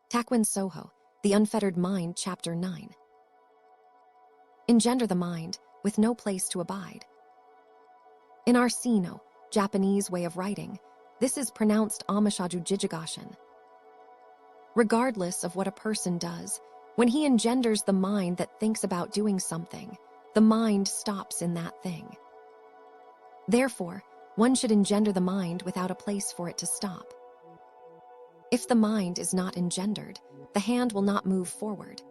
Takuan Sōhō, The Unfettered Mind, Chapter 9. Engender the mind, with no place to abide. In our Sino, Japanese way of writing, this is pronounced amashaju jijigashin. Regardless of what a person does, when he engenders the mind that thinks about doing something, the mind stops in that thing. Therefore, one should engender the mind without a place for it to stop. If the mind is not engendered, the hand will not move forward.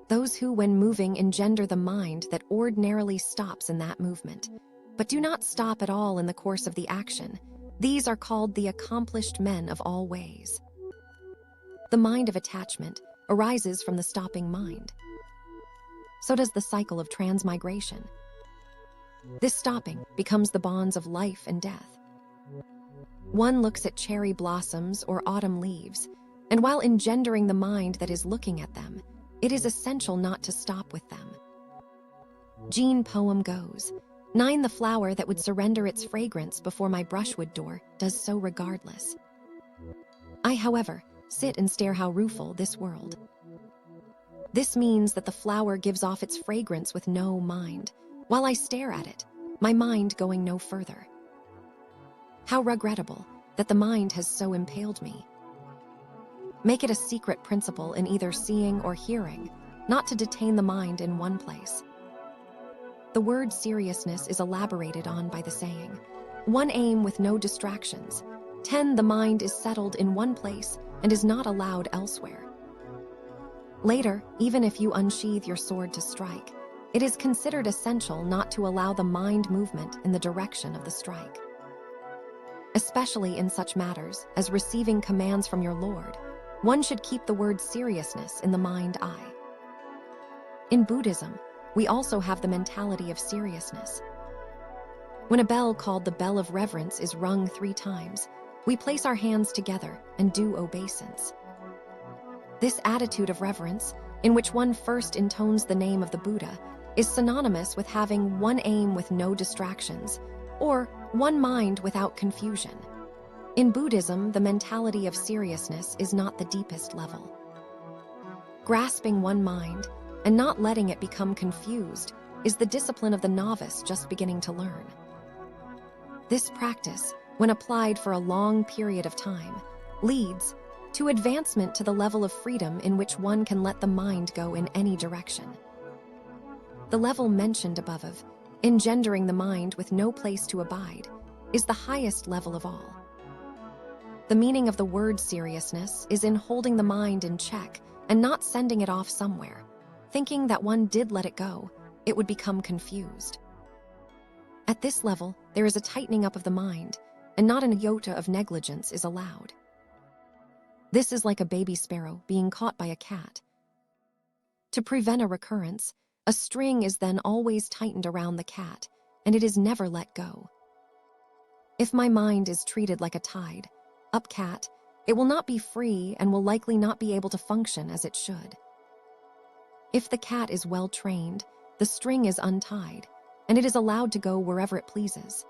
Those who, when moving, engender the mind that ordinarily stops in that movement, but do not stop at all in the course of the action, these are called the accomplished men of all ways. The mind of attachment arises from the stopping mind. So does the cycle of transmigration. This stopping becomes the bonds of life and death. One looks at cherry blossoms or autumn leaves, and while engendering the mind that is looking at them, it is essential not to stop with them. Jean poem goes, "9 The flower that would surrender its fragrance before my brushwood door does so regardless. I, however, sit and stare how rueful this world." This means that the flower gives off its fragrance with no mind, while I stare at it, my mind going no further. How regrettable that the mind has so impaled me. Make it a secret principle in either seeing or hearing, not to detain the mind in one place. The word seriousness is elaborated on by the saying, "One aim with no distractions. 10 The mind is settled in one place and is not allowed elsewhere." Later, even if you unsheathe your sword to strike, it is considered essential not to allow the mind movement in the direction of the strike. Especially in such matters as receiving commands from your Lord, one should keep the word seriousness in the mind eye. In Buddhism, we also have the mentality of seriousness. When a bell called the bell of reverence is rung 3 times, we place our hands together and do obeisance. This attitude of reverence, in which one first intones the name of the Buddha, is synonymous with having one aim with no distractions, or one mind without confusion. In Buddhism, the mentality of seriousness is not the deepest level. Grasping one mind and not letting it become confused is the discipline of the novice just beginning to learn. This practice, when applied for a long period of time, leads to advancement to the level of freedom in which one can let the mind go in any direction. The level mentioned above of engendering the mind with no place to abide is the highest level of all. The meaning of the word seriousness is in holding the mind in check and not sending it off somewhere, thinking that one did let it go, it would become confused. At this level, there is a tightening up of the mind, and not an iota of negligence is allowed. This is like a baby sparrow being caught by a cat. To prevent a recurrence, a string is then always tightened around the cat, and it is never let go. If my mind is treated like a tied-up cat, it will not be free and will likely not be able to function as it should. If the cat is well trained, the string is untied, and it is allowed to go wherever it pleases.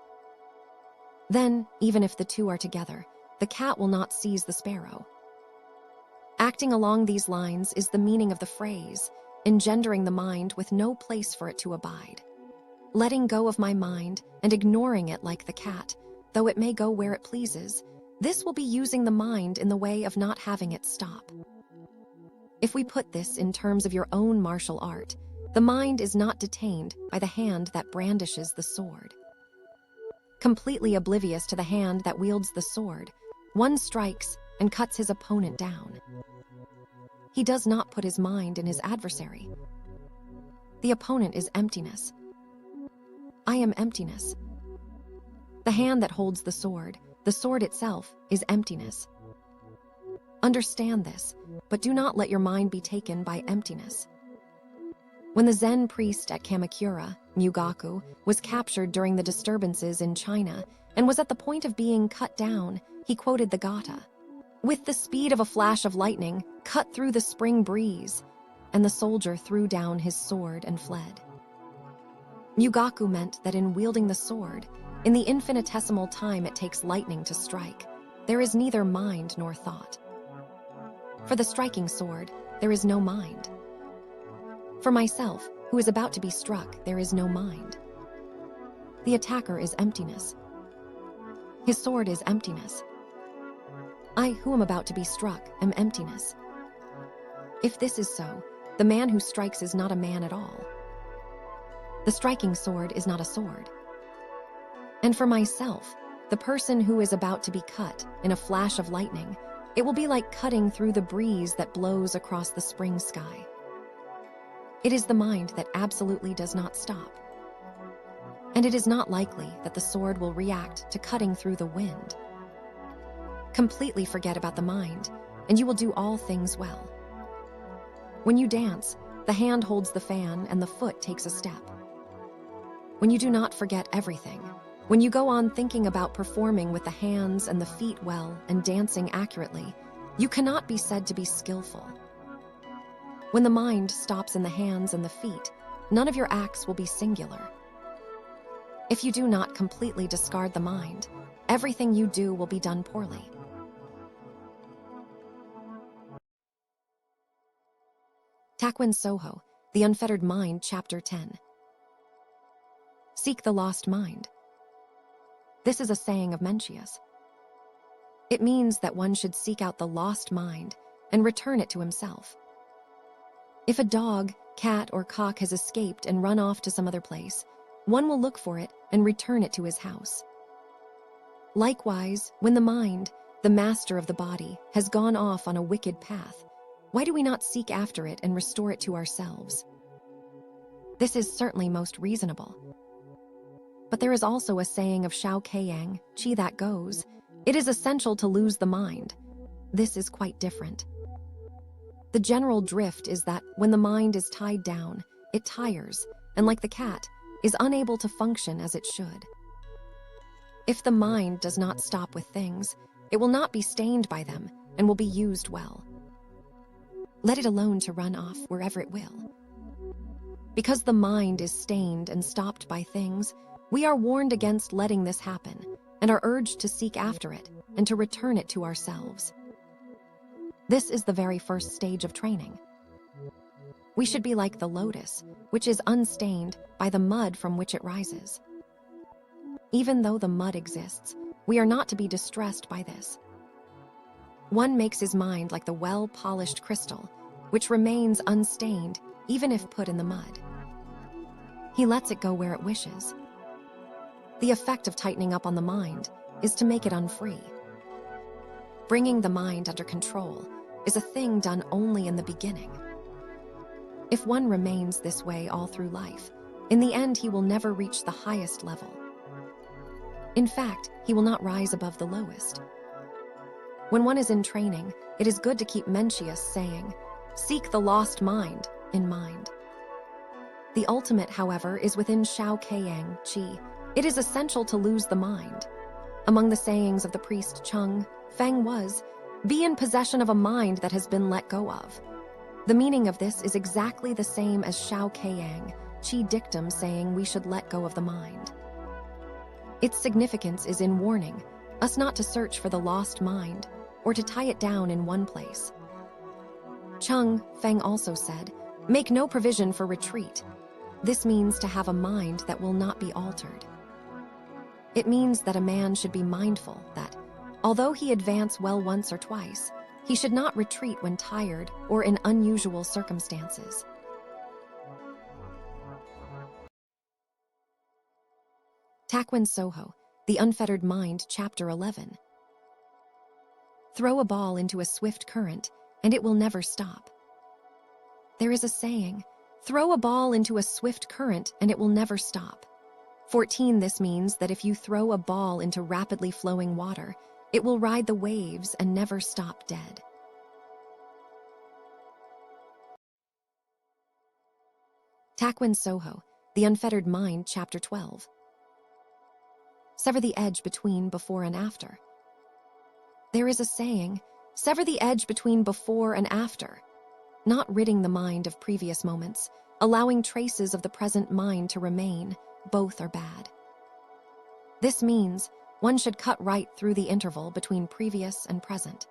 Then, even if the two are together, the cat will not seize the sparrow. Acting along these lines is the meaning of the phrase, engendering the mind with no place for it to abide. Letting go of my mind and ignoring it like the cat, though it may go where it pleases, this will be using the mind in the way of not having it stop. If we put this in terms of your own martial art, the mind is not detained by the hand that brandishes the sword. Completely oblivious to the hand that wields the sword, one strikes and cuts his opponent down. He does not put his mind in his adversary. The opponent is emptiness. I am emptiness. The hand that holds the sword itself, is emptiness. Understand this, but do not let your mind be taken by emptiness. When the Zen priest at Kamakura, Mugaku, was captured during the disturbances in China and was at the point of being cut down, he quoted the Gata, "With the speed of a flash of lightning, cut through the spring breeze," and the soldier threw down his sword and fled. Mugaku meant that in wielding the sword, in the infinitesimal time it takes lightning to strike, there is neither mind nor thought. For the striking sword, there is no mind. For myself, who is about to be struck, there is no mind. The attacker is emptiness. His sword is emptiness. I, who am about to be struck, am emptiness. If this is so, the man who strikes is not a man at all. The striking sword is not a sword. And for myself, the person who is about to be cut in a flash of lightning, it will be like cutting through the breeze that blows across the spring sky. It is the mind that absolutely does not stop. And it is not likely that the sword will react to cutting through the wind. Completely forget about the mind, and you will do all things well. When you dance, the hand holds the fan and the foot takes a step. When you do not forget everything, when you go on thinking about performing with the hands and the feet well and dancing accurately, you cannot be said to be skillful. When the mind stops in the hands and the feet, none of your acts will be singular. If you do not completely discard the mind, everything you do will be done poorly. Takuan Sōhō, The Unfettered Mind, Chapter 10. Seek the lost mind. This is a saying of Mencius. It means that one should seek out the lost mind and return it to himself. If a dog, cat, or cock has escaped and run off to some other place, one will look for it and return it to his house. Likewise, when the mind, the master of the body, has gone off on a wicked path, why do we not seek after it and restore it to ourselves? This is certainly most reasonable. But there is also a saying of Shao Keiyang, Qi that goes, it is essential to lose the mind. This is quite different. The general drift is that when the mind is tied down, it tires, and like the cat, is unable to function as it should. If the mind does not stop with things, it will not be stained by them and will be used well. Let it alone to run off wherever it will. Because the mind is stained and stopped by things, we are warned against letting this happen and are urged to seek after it and to return it to ourselves. This is the very first stage of training. We should be like the lotus, which is unstained by the mud from which it rises. Even though the mud exists, we are not to be distressed by this. One makes his mind like the well-polished crystal, which remains unstained even if put in the mud. He lets it go where it wishes. The effect of tightening up on the mind is to make it unfree. Bringing the mind under control is a thing done only in the beginning. If one remains this way all through life, in the end he will never reach the highest level. In fact, he will not rise above the lowest. When one is in training, it is good to keep Mencius saying, "Seek the lost mind," in mind. The ultimate, however, is within Shao Keiyang, Qi. It is essential to lose the mind. Among the sayings of the priest Chung, Feng was, "Be in possession of a mind that has been let go of." The meaning of this is exactly the same as Shao Keiyang, Qi dictum saying we should let go of the mind. Its significance is in warning us not to search for the lost mind or to tie it down in one place. Chung, Feng also said, "Make no provision for retreat." This means to have a mind that will not be altered. It means that a man should be mindful that, although he advance well once or twice, he should not retreat when tired or in unusual circumstances. Takuan Sōhō, The Unfettered Mind, Chapter 11. Throw a ball into a swift current, and it will never stop. There is a saying, throw a ball into a swift current, and it will never stop. 14. This means that if you throw a ball into rapidly flowing water, it will ride the waves and never stop dead. Takuan Sōhō, The Unfettered Mind, Chapter 12. Sever the edge between before and after. There is a saying, sever the edge between before and after, not ridding the mind of previous moments, allowing traces of the present mind to remain. Both are bad. This means one should cut right through the interval between previous and present.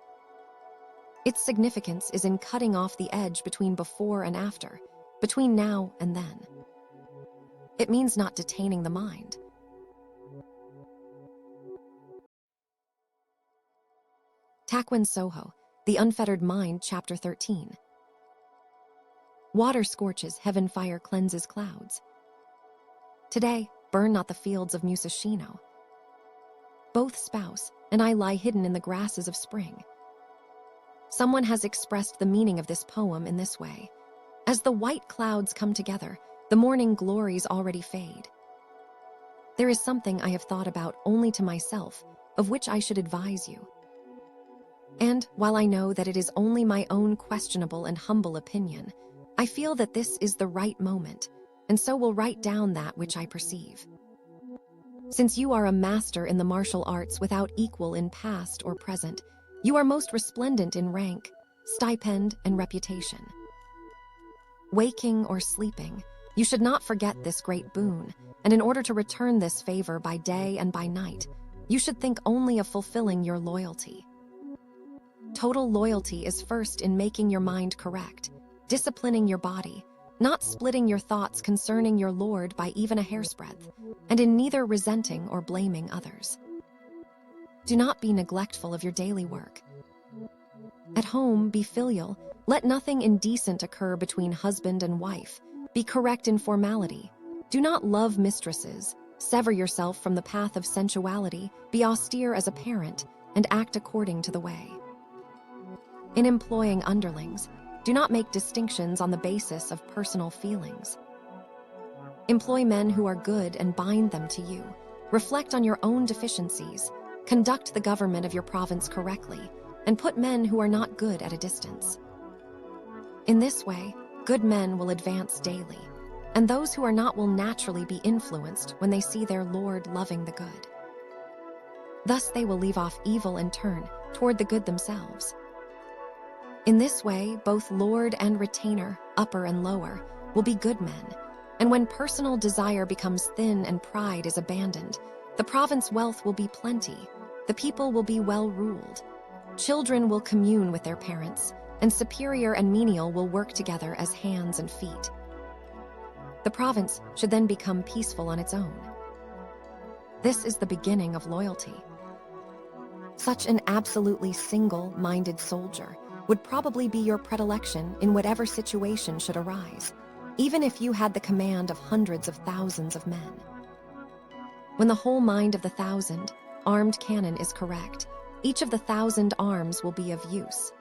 Its significance is in cutting off the edge between before and after, between now and then. It means not detaining the mind. Takuan Sōhō, The Unfettered Mind, Chapter 13. Water scorches, heaven fire cleanses clouds. Today, burn not the fields of Musashino. Both spouse and I lie hidden in the grasses of spring. Someone has expressed the meaning of this poem in this way. As the white clouds come together, the morning glories already fade. There is something I have thought about only to myself, of which I should advise you. And while I know that it is only my own questionable and humble opinion, I feel that this is the right moment, and so will write down that which I perceive. Since you are a master in the martial arts without equal in past or present, you are most resplendent in rank, stipend, and reputation. Waking or sleeping, you should not forget this great boon, and in order to return this favor by day and by night, you should think only of fulfilling your loyalty. Total loyalty is first in making your mind correct, disciplining your body, not splitting your thoughts concerning your Lord by even a hair's breadth, and in neither resenting or blaming others. Do not be neglectful of your daily work. At home, be filial. Let nothing indecent occur between husband and wife. Be correct in formality. Do not love mistresses. Sever yourself from the path of sensuality. Be austere as a parent, and act according to the way. In employing underlings, do not make distinctions on the basis of personal feelings. Employ men who are good and bind them to you. Reflect on your own deficiencies. Conduct the government of your province correctly, and put men who are not good at a distance. In this way, good men will advance daily, and those who are not will naturally be influenced when they see their Lord loving the good. Thus they will leave off evil and turn toward the good themselves. In this way, both Lord and retainer, upper and lower, will be good men, and when personal desire becomes thin and pride is abandoned, the province wealth will be plenty, the people will be well ruled, children will commune with their parents, and superior and menial will work together as hands and feet. The province should then become peaceful on its own. This is the beginning of loyalty. Such an absolutely single-minded soldier would probably be your predilection in whatever situation should arise, even if you had the command of hundreds of thousands of men. When the whole mind of the 1,000 armed cannon is correct, each of the 1,000 arms will be of use.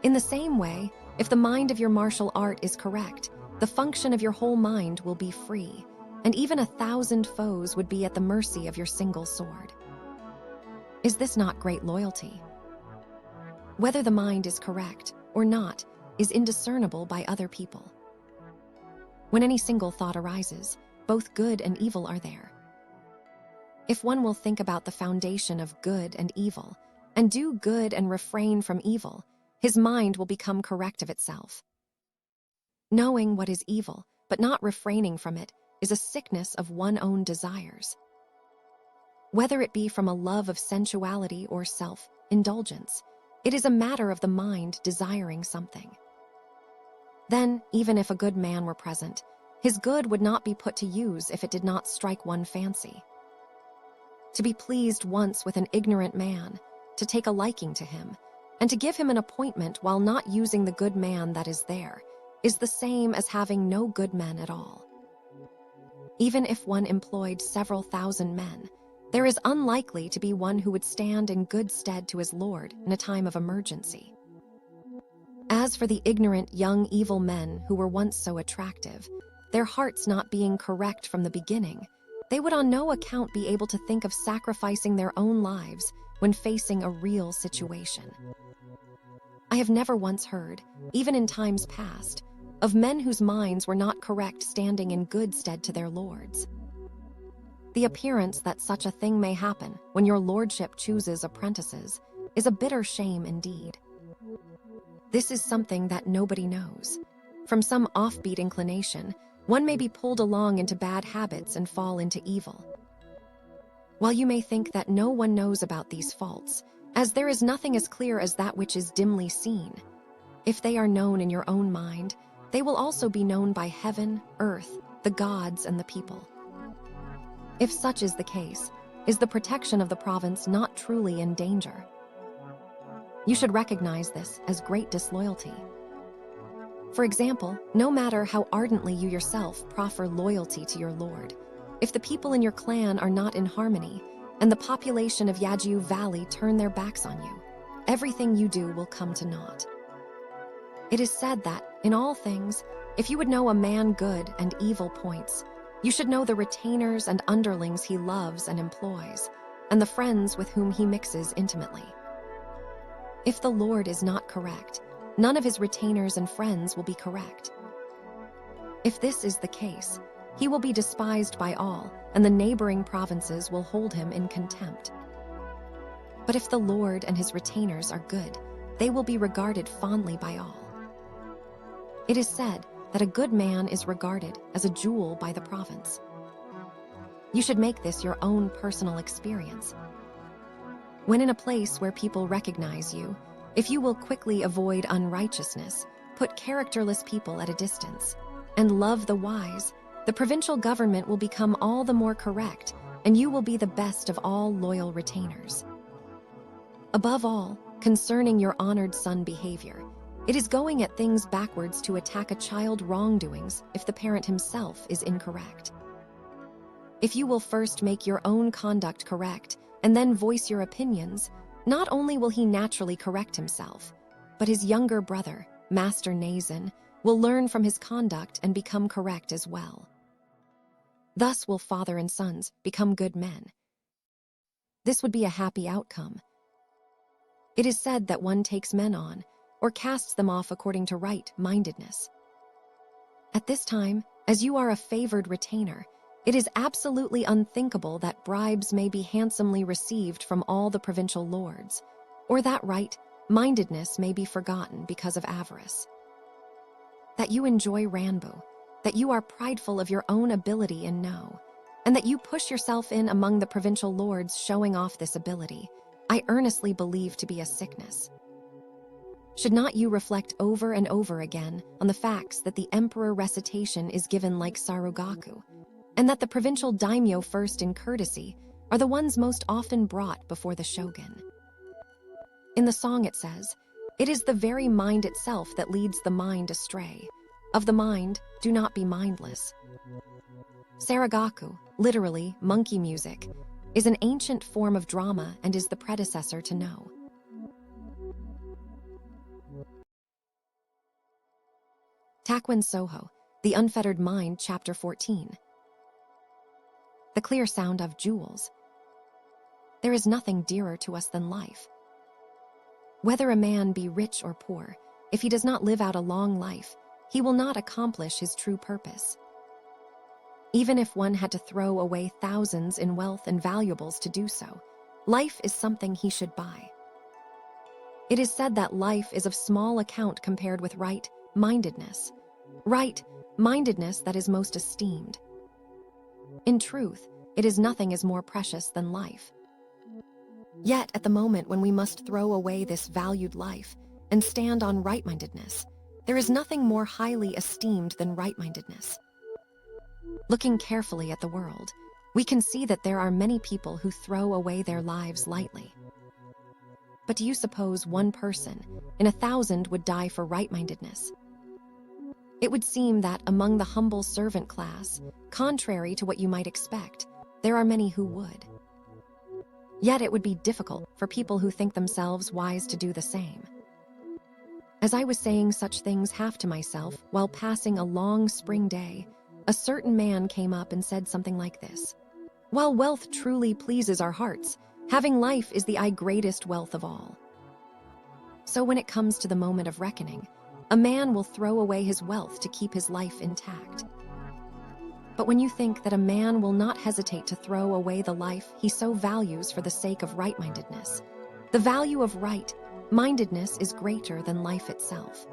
In the same way, if the mind of your martial art is correct, the function of your whole mind will be free, and even 1,000 foes would be at the mercy of your single sword. Is this not great loyalty? Whether the mind is correct or not is indiscernible by other people. When any single thought arises, both good and evil are there. If one will think about the foundation of good and evil, and do good and refrain from evil, his mind will become correct of itself. Knowing what is evil, but not refraining from it, is a sickness of one's own desires. Whether it be from a love of sensuality or self-indulgence, it is a matter of the mind desiring something. Then, even if a good man were present, his good would not be put to use if it did not strike one fancy. To be pleased once with an ignorant man, to take a liking to him, and to give him an appointment while not using the good man that is there, is the same as having no good men at all. Even if one employed several thousand men, there is unlikely to be one who would stand in good stead to his lord in a time of emergency. As for the ignorant young evil men who were once so attractive, their hearts not being correct from the beginning, they would on no account be able to think of sacrificing their own lives when facing a real situation. I have never once heard, even in times past, of men whose minds were not correct standing in good stead to their lords. The appearance that such a thing may happen when your lordship chooses apprentices is a bitter shame indeed. This is something that nobody knows. From some offbeat inclination, one may be pulled along into bad habits and fall into evil. While you may think that no one knows about these faults, as there is nothing as clear as that which is dimly seen, If they are known in your own mind, they will also be known by heaven, earth, the gods, and the people. If such is the case, is the protection of the province not truly in danger? You should recognize this as great disloyalty. For example, no matter how ardently you yourself proffer loyalty to your lord, if the people in your clan are not in harmony, and the population of Yajiu Valley turn their backs on you, everything you do will come to naught. It is said that, in all things, if you would know a man good and evil points, you should know the retainers and underlings he loves and employs, and the friends with whom he mixes intimately. If the Lord is not correct, none of his retainers and friends will be correct. If this is the case, he will be despised by all, and the neighboring provinces will hold him in contempt. But if the Lord and his retainers are good, they will be regarded fondly by all. It is said that a good man is regarded as a jewel by the province. You should make this your own personal experience. When in a place where people recognize you, if you will quickly avoid unrighteousness, put characterless people at a distance, and love the wise, the provincial government will become all the more correct, and you will be the best of all loyal retainers. Above all, concerning your honored son behavior, it is going at things backwards to attack a child wrongdoings if the parent himself is incorrect. If you will first make your own conduct correct and then voice your opinions, not only will he naturally correct himself, but his younger brother, Master Nazan, will learn from his conduct and become correct as well. Thus will father and sons become good men. This would be a happy outcome. It is said that one takes men on, or casts them off according to right-mindedness. At this time, as you are a favored retainer, it is absolutely unthinkable that bribes may be handsomely received from all the provincial lords, or that right-mindedness may be forgotten because of avarice. That you enjoy Ranbu, that you are prideful of your own ability and know, and that you push yourself in among the provincial lords showing off this ability, I earnestly believe to be a sickness. Should not you reflect over and over again on the facts that the emperor recitation is given like Sarugaku, and that the provincial daimyo first in courtesy are the ones most often brought before the shogun? In the song it says, "It is the very mind itself that leads the mind astray. Of the mind, do not be mindless." Saragaku, literally monkey music, is an ancient form of drama and is the predecessor to No. Takuan Sōhō, The Unfettered Mind, Chapter 14. The clear sound of jewels. There is nothing dearer to us than life. Whether a man be rich or poor, if he does not live out a long life, he will not accomplish his true purpose. Even if one had to throw away thousands in wealth and valuables to do so, life is something he should buy. It is said that life is of small account compared with right-mindedness. Right-mindedness that is most esteemed. In truth, it is nothing is more precious than life. Yet, at the moment when we must throw away this valued life and stand on right-mindedness, there is nothing more highly esteemed than right-mindedness. Looking carefully at the world, we can see that there are many people who throw away their lives lightly. But do you suppose one person in 1,000 would die for right-mindedness? It would seem that among the humble servant class, contrary to what you might expect, there are many who would. Yet it would be difficult for people who think themselves wise to do the same. As I was saying such things half to myself while passing a long spring day, a certain man came up and said something like this: "While wealth truly pleases our hearts, having life is the greatest wealth of all." So when it comes to the moment of reckoning, a man will throw away his wealth to keep his life intact. But when you think that a man will not hesitate to throw away the life he so values for the sake of right-mindedness, the value of right-mindedness is greater than life itself.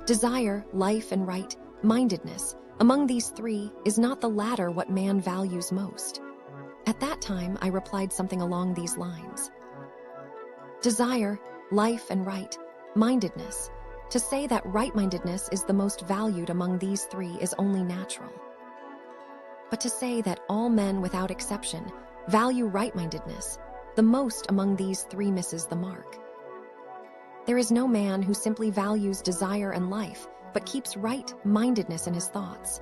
Desire, life, and right-mindedness, among these three, is not the latter what man values most. At that time, I replied something along these lines. Desire, life, and right-mindedness To say that right-mindedness is the most valued among these three is only natural. But to say that all men without exception value right-mindedness the most among these three misses the mark. There is no man who simply values desire and life, but keeps right-mindedness in his thoughts.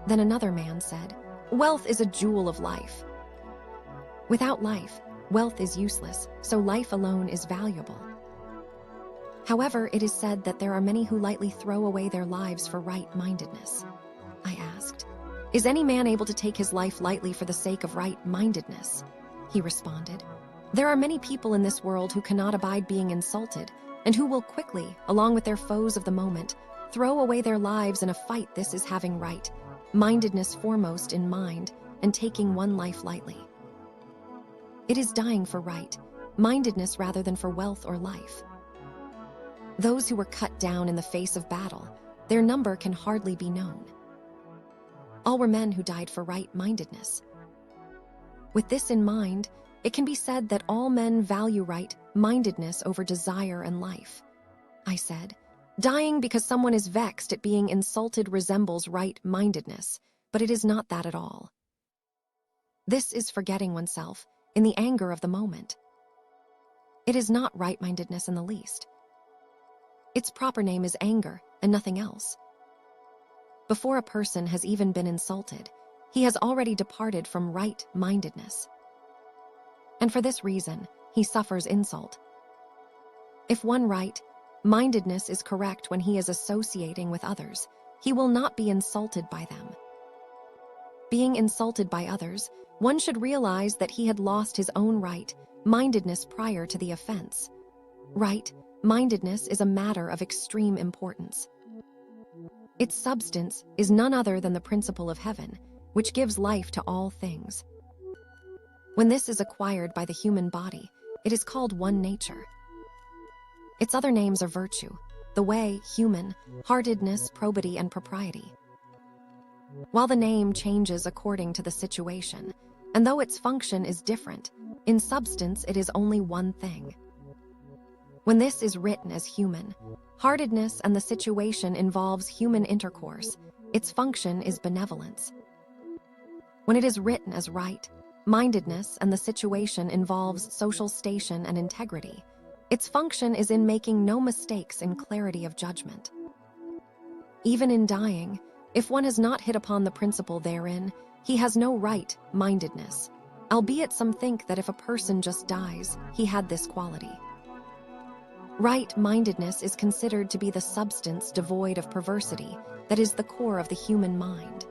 Then another man said, "Wealth is a jewel of life. Without life, wealth is useless, so life alone is valuable." However, it is said that there are many who lightly throw away their lives for right-mindedness. I asked, "Is any man able to take his life lightly for the sake of right-mindedness?" He responded, "There are many people in this world who cannot abide being insulted, and who will quickly, along with their foes of the moment, throw away their lives in a fight. This is having right-mindedness foremost in mind and taking one life lightly. It is dying for right-mindedness rather than for wealth or life. Those who were cut down in the face of battle, their number can hardly be known. All were men who died for right-mindedness. With this in mind, it can be said that all men value right-mindedness over desire and life." I said, "Dying because someone is vexed at being insulted resembles right-mindedness, but it is not that at all. This is forgetting oneself in the anger of the moment. It is not right-mindedness in the least. Its proper name is anger and nothing else. Before a person has even been insulted, he has already departed from right-mindedness. And for this reason, he suffers insult. If one right-mindedness is correct when he is associating with others, he will not be insulted by them. Being insulted by others, one should realize that he had lost his own right-mindedness prior to the offense. Right-mindedness is a matter of extreme importance. Its substance is none other than the principle of heaven, which gives life to all things. When this is acquired by the human body, it is called one nature. Its other names are virtue, the way, human, heartedness, probity, and propriety. While the name changes according to the situation, and though its function is different, in substance it is only one thing. When this is written as human, heartedness and the situation involves human intercourse, its function is benevolence. When it is written as right-mindedness and the situation involves social station and integrity, its function is in making no mistakes in clarity of judgment. Even in dying, if one has not hit upon the principle therein, he has no right-mindedness, albeit some think that if a person just dies, he had this quality. Right-mindedness is considered to be the substance devoid of perversity that is the core of the human mind.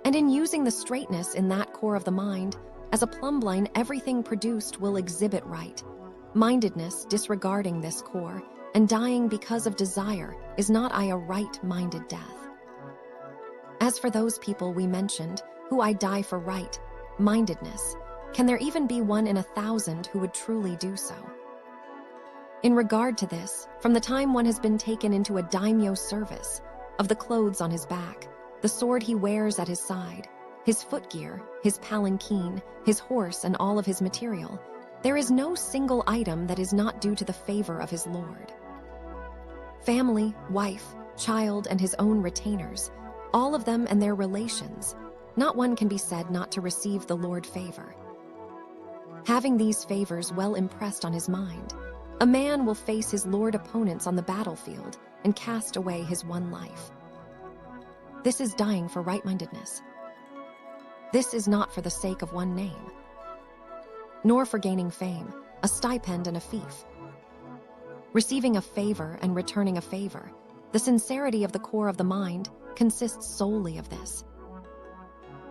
And in using the straightness in that core of the mind, as a plumbline, everything produced will exhibit right-mindedness. Disregarding this core and dying because of desire is not a right-minded death. As for those people we mentioned, who die for right-mindedness, can there even be 1 in 1,000 who would truly do so? In regard to this, from the time one has been taken into a daimyo service, of the clothes on his back, the sword he wears at his side, his footgear, his palanquin, his horse, and all of his material, there is no single item that is not due to the favor of his lord. Family, wife, child, and his own retainers, all of them and their relations, not one can be said not to receive the Lord favor. Having these favors well impressed on his mind, a man will face his Lord opponents on the battlefield and cast away his one life. This is dying for right-mindedness. This is not for the sake of one name, nor for gaining fame, a stipend, and a fief. Receiving a favor and returning a favor, the sincerity of the core of the mind consists solely of this.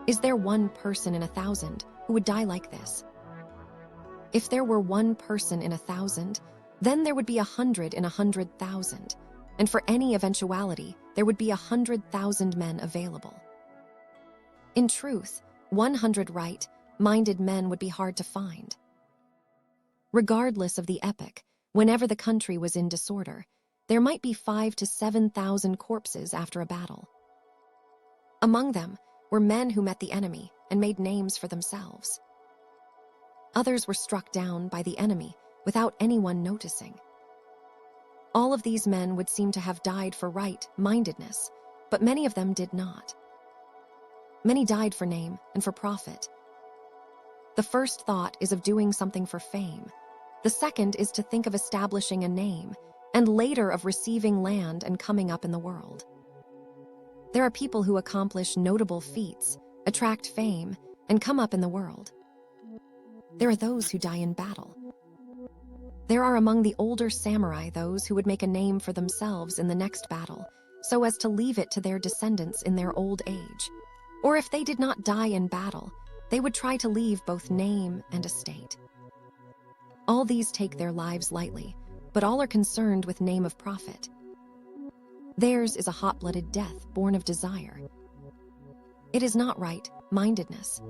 Is there one person in 1,000 who would die like this? If there were one person in 1,000, then there would be 100 in 100,000, and for any eventuality, there would be 100,000 men available. In truth, 100 right-minded men would be hard to find. Regardless of the epoch, whenever the country was in disorder, there might be 5,000 to 7,000 corpses after a battle. Among them were men who met the enemy and made names for themselves. Others were struck down by the enemy without anyone noticing. All of these men would seem to have died for right-mindedness, but many of them did not. Many died for name and for profit. The first thought is of doing something for fame. The second is to think of establishing a name, and later of receiving land and coming up in the world. There are people who accomplish notable feats, attract fame, and come up in the world. There are those who die in battle. There are among the older samurai those who would make a name for themselves in the next battle, so as to leave it to their descendants in their old age. Or if they did not die in battle, they would try to leave both name and estate. All these take their lives lightly, but all are concerned with name of profit. Theirs is a hot-blooded death born of desire. It is not right-mindedness.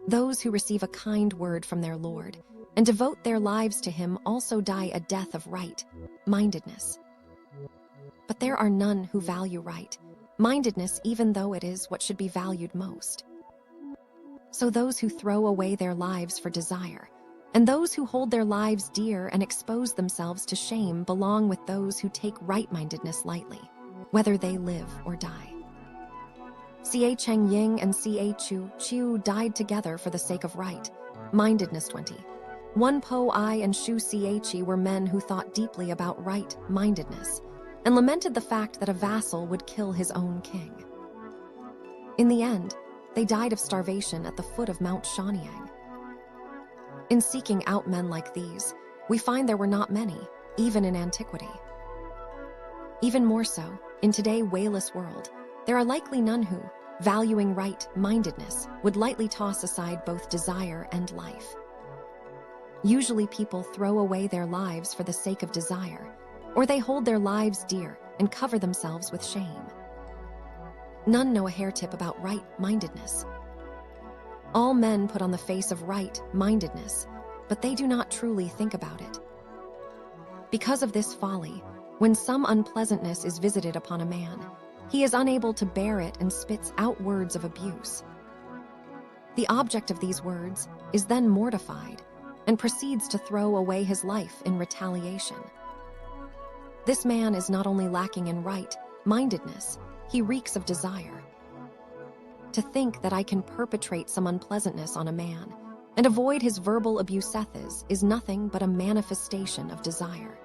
Those who receive a kind word from their Lord and devote their lives to him also die a death of right-mindedness. But there are none who value right-mindedness even though it is what should be valued most. So those who throw away their lives for desire, and those who hold their lives dear and expose themselves to shame belong with those who take right-mindedness lightly, whether they live or die. Ca Cheng Ying and Ca Chiu died together for the sake of right-mindedness. 20. One Po I and Shu Chi were men who thought deeply about right-mindedness and lamented the fact that a vassal would kill his own king. In the end, they died of starvation at the foot of Mount Shanyang. In seeking out men like these, we find there were not many, even in antiquity. Even more so, in today's wayless world, there are likely none who, valuing right-mindedness, would lightly toss aside both desire and life. Usually people throw away their lives for the sake of desire, or they hold their lives dear and cover themselves with shame. None know a hair tip about right-mindedness. All men put on the face of right-mindedness, but they do not truly think about it. Because of this folly, when some unpleasantness is visited upon a man, he is unable to bear it and spits out words of abuse. The object of these words is then mortified and proceeds to throw away his life in retaliation. This man is not only lacking in right-mindedness, he reeks of desire. To think that I can perpetrate some unpleasantness on a man and avoid his verbal abuses is nothing but a manifestation of desire.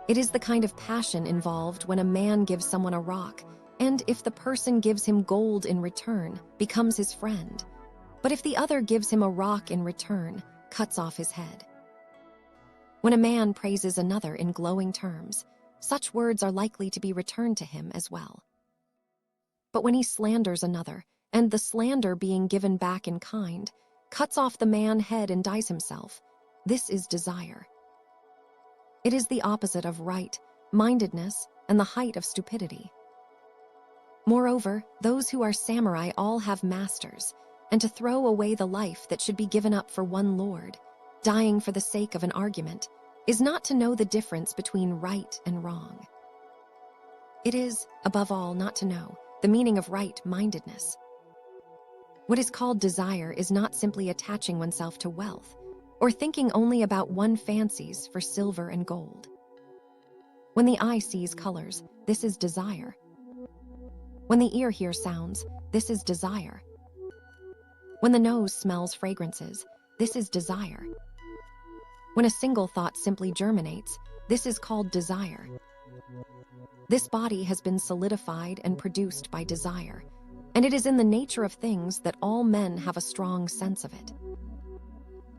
It is the kind of passion involved when a man gives someone a rock, and if the person gives him gold in return, becomes his friend. But if the other gives him a rock in return, cuts off his head. When a man praises another in glowing terms, such words are likely to be returned to him as well. But when he slanders another, and the slander being given back in kind, cuts off the man's head and dies himself, this is desire. It is the opposite of right-mindedness and the height of stupidity. Moreover, those who are samurai all have masters, and to throw away the life that should be given up for one lord, dying for the sake of an argument, is not to know the difference between right and wrong. It is, above all, not to know the meaning of right-mindedness. What is called desire is not simply attaching oneself to wealth, or thinking only about one's fancies for silver and gold. When the eye sees colors, this is desire. When the ear hears sounds, this is desire. When the nose smells fragrances, this is desire. When a single thought simply germinates, this is called desire. This body has been solidified and produced by desire, and it is in the nature of things that all men have a strong sense of it.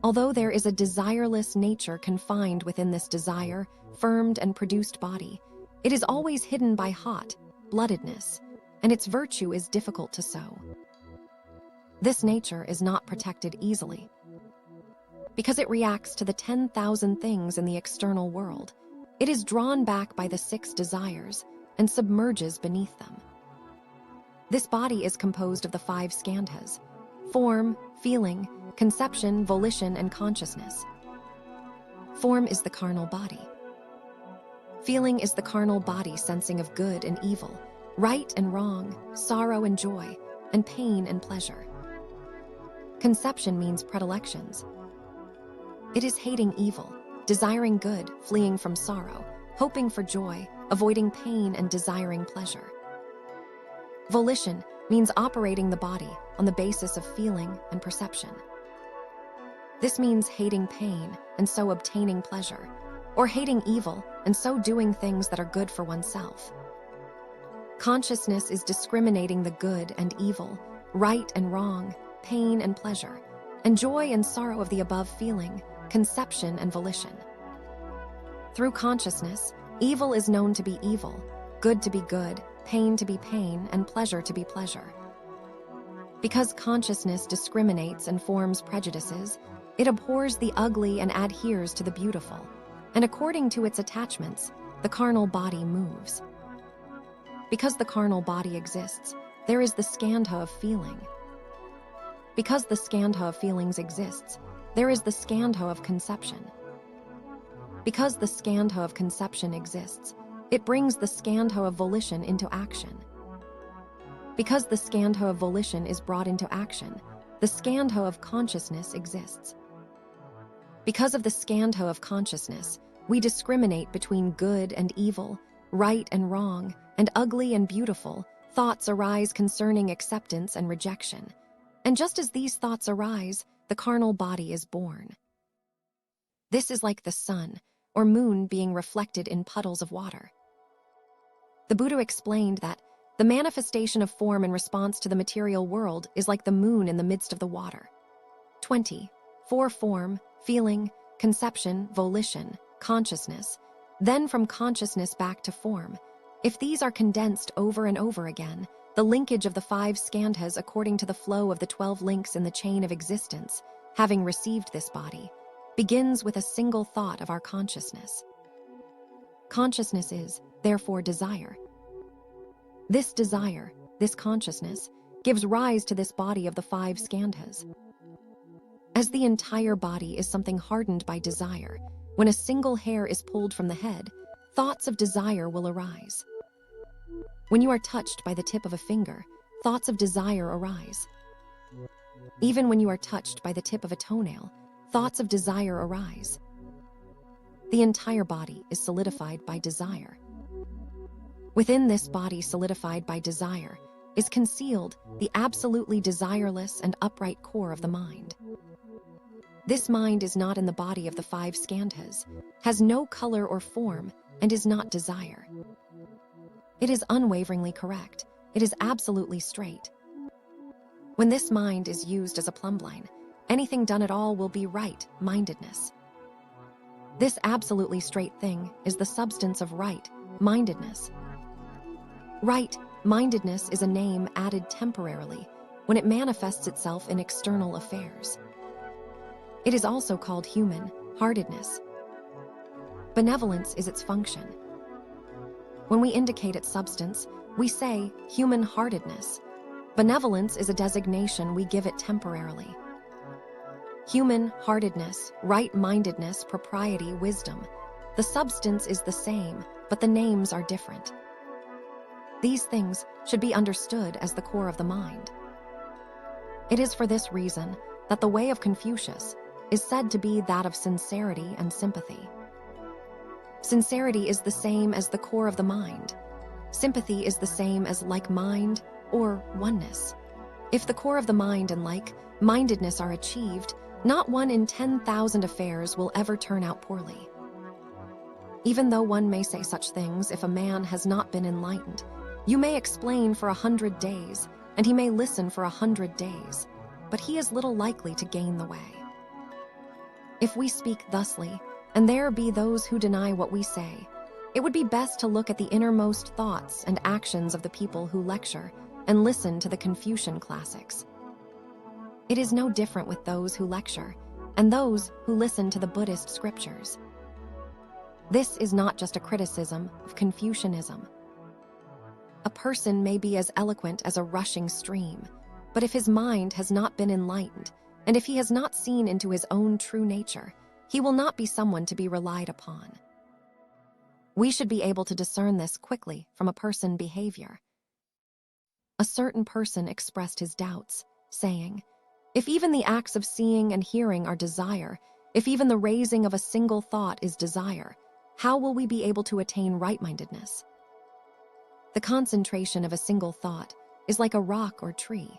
Although there is a desireless nature confined within this desire, firmed and produced body, it is always hidden by hot-bloodedness, and its virtue is difficult to sow. This nature is not protected easily, because it reacts to the 10,000 things in the external world. It is drawn back by the 6 desires and submerges beneath them. This body is composed of the 5 skandhas: form, feeling, conception, volition, and consciousness. Form is the carnal body. Feeling is the carnal body sensing of good and evil, right and wrong, sorrow and joy, and pain and pleasure. Conception means predilections. It is hating evil, desiring good, fleeing from sorrow, hoping for joy, avoiding pain, and desiring pleasure. Volition means operating the body on the basis of feeling and perception. This means hating pain and so obtaining pleasure, or hating evil and so doing things that are good for oneself. Consciousness is discriminating the good and evil, right and wrong, pain and pleasure, and joy and sorrow of the above feeling, conception and volition. Through consciousness, evil is known to be evil, good to be good, pain to be pain, and pleasure to be pleasure. Because consciousness discriminates and forms prejudices, it abhors the ugly and adheres to the beautiful, and according to its attachments, the carnal body moves. Because the carnal body exists, there is the skandha of feeling. Because the skandha of feelings exists, there is the skandha of conception. Because the skandha of conception exists, it brings the skandha of volition into action. Because the skandha of volition is brought into action, the skandha of consciousness exists. Because of the skandha of consciousness, we discriminate between good and evil, right and wrong, and ugly and beautiful. Thoughts arise concerning acceptance and rejection. And just as these thoughts arise, the carnal body is born. This is like the sun or moon being reflected in puddles of water. The Buddha explained that the manifestation of form in response to the material world is like the moon in the midst of the water. 20. For form, feeling, conception, volition, consciousness, then from consciousness back to form. If these are condensed over and over again, the linkage of the 5 skandhas according to the flow of the 12 links in the chain of existence, having received this body, begins with a single thought of our consciousness. Consciousness is, therefore, desire. This desire, this consciousness, gives rise to this body of the 5 skandhas. As the entire body is something hardened by desire, when a single hair is pulled from the head, thoughts of desire will arise. When you are touched by the tip of a finger, thoughts of desire arise. Even when you are touched by the tip of a toenail, thoughts of desire arise. The entire body is solidified by desire. Within this body solidified by desire is concealed the absolutely desireless and upright core of the mind. This mind is not in the body of the 5 skandhas, has no color or form, and is not desire. It is unwaveringly correct. It is absolutely straight. When this mind is used as a plumbline, anything done at all will be right-mindedness. This absolutely straight thing is the substance of right-mindedness. Right-mindedness is a name added temporarily when it manifests itself in external affairs. It is also called human-heartedness. Benevolence is its function. When we indicate its substance, we say human-heartedness. Benevolence is a designation we give it temporarily. Human-heartedness, right-mindedness, propriety, wisdom. The substance is the same, but the names are different. These things should be understood as the core of the mind. It is for this reason that the way of Confucius is said to be that of sincerity and sympathy. Sincerity is the same as the core of the mind. Sympathy is the same as like mind or oneness. If the core of the mind and like-mindedness are achieved, not 1 in 10,000 affairs will ever turn out poorly. Even though one may say such things if a man has not been enlightened, you may explain for 100 days, and he may listen for 100 days, but he is little likely to gain the way. If we speak thusly, and there be those who deny what we say, it would be best to look at the innermost thoughts and actions of the people who lecture and listen to the Confucian classics. It is no different with those who lecture and those who listen to the Buddhist scriptures. This is not just a criticism of Confucianism. A person may be as eloquent as a rushing stream, but if his mind has not been enlightened, and if he has not seen into his own true nature, he will not be someone to be relied upon. We should be able to discern this quickly from a person's behavior. A certain person expressed his doubts, saying, "If even the acts of seeing and hearing are desire, If even the raising of a single thought is desire, how will we be able to attain right-mindedness? The concentration of a single thought is like a rock or tree.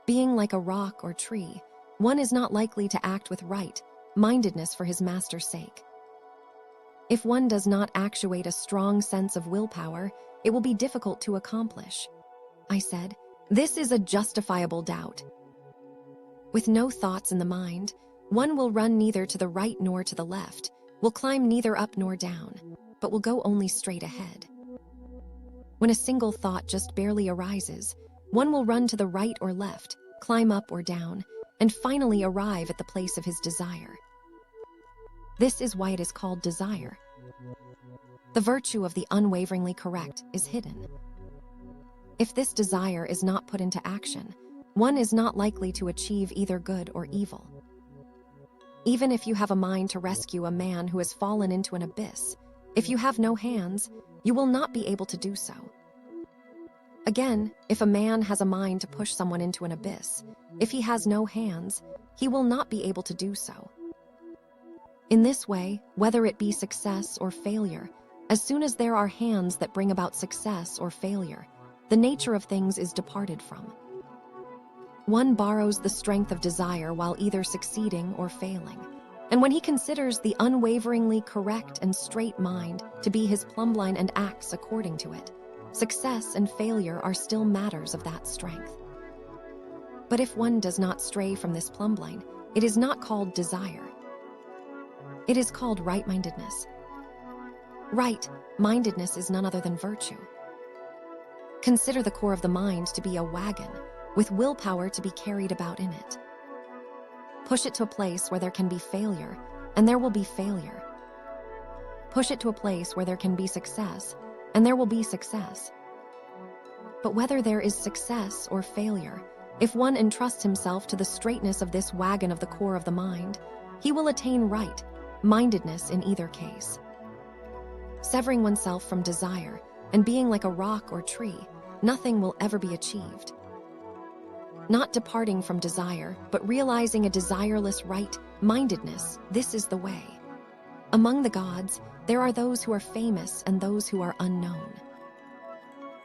Being like a rock or tree, one is not likely to act with right-mindedness for his master's sake. If one does not actuate a strong sense of willpower, it will be difficult to accomplish. I said, this is a justifiable doubt. With no thoughts in the mind, one will run neither to the right nor to the left, will climb neither up nor down, but will go only straight ahead. When a single thought just barely arises, one will run to the right or left, climb up or down, and finally arrive at the place of his desire. This is why it is called desire. The virtue of the unwaveringly correct is hidden. If this desire is not put into action, one is not likely to achieve either good or evil. Even if you have a mind to rescue a man who has fallen into an abyss, if you have no hands, you will not be able to do so. Again, if a man has a mind to push someone into an abyss, if he has no hands, he will not be able to do so. In this way, whether it be success or failure, as soon as there are hands that bring about success or failure, the nature of things is departed from. One borrows the strength of desire while either succeeding or failing. And when he considers the unwaveringly correct and straight mind to be his plumbline and acts according to it, success and failure are still matters of that strength. But if one does not stray from this plumbline, it is not called desire. It is called right-mindedness. Right-mindedness is none other than virtue. Consider the core of the mind to be a wagon, with willpower to be carried about in it. Push it to a place where there can be failure, and there will be failure. Push it to a place where there can be success, and there will be success. But whether there is success or failure, if one entrusts himself to the straightness of this wagon of the core of the mind, he will attain right-mindedness in either case. Severing oneself from desire and being like a rock or tree, nothing will ever be achieved. Not departing from desire, but realizing a desireless right-mindedness, this is the way. Among the gods, there are those who are famous and those who are unknown.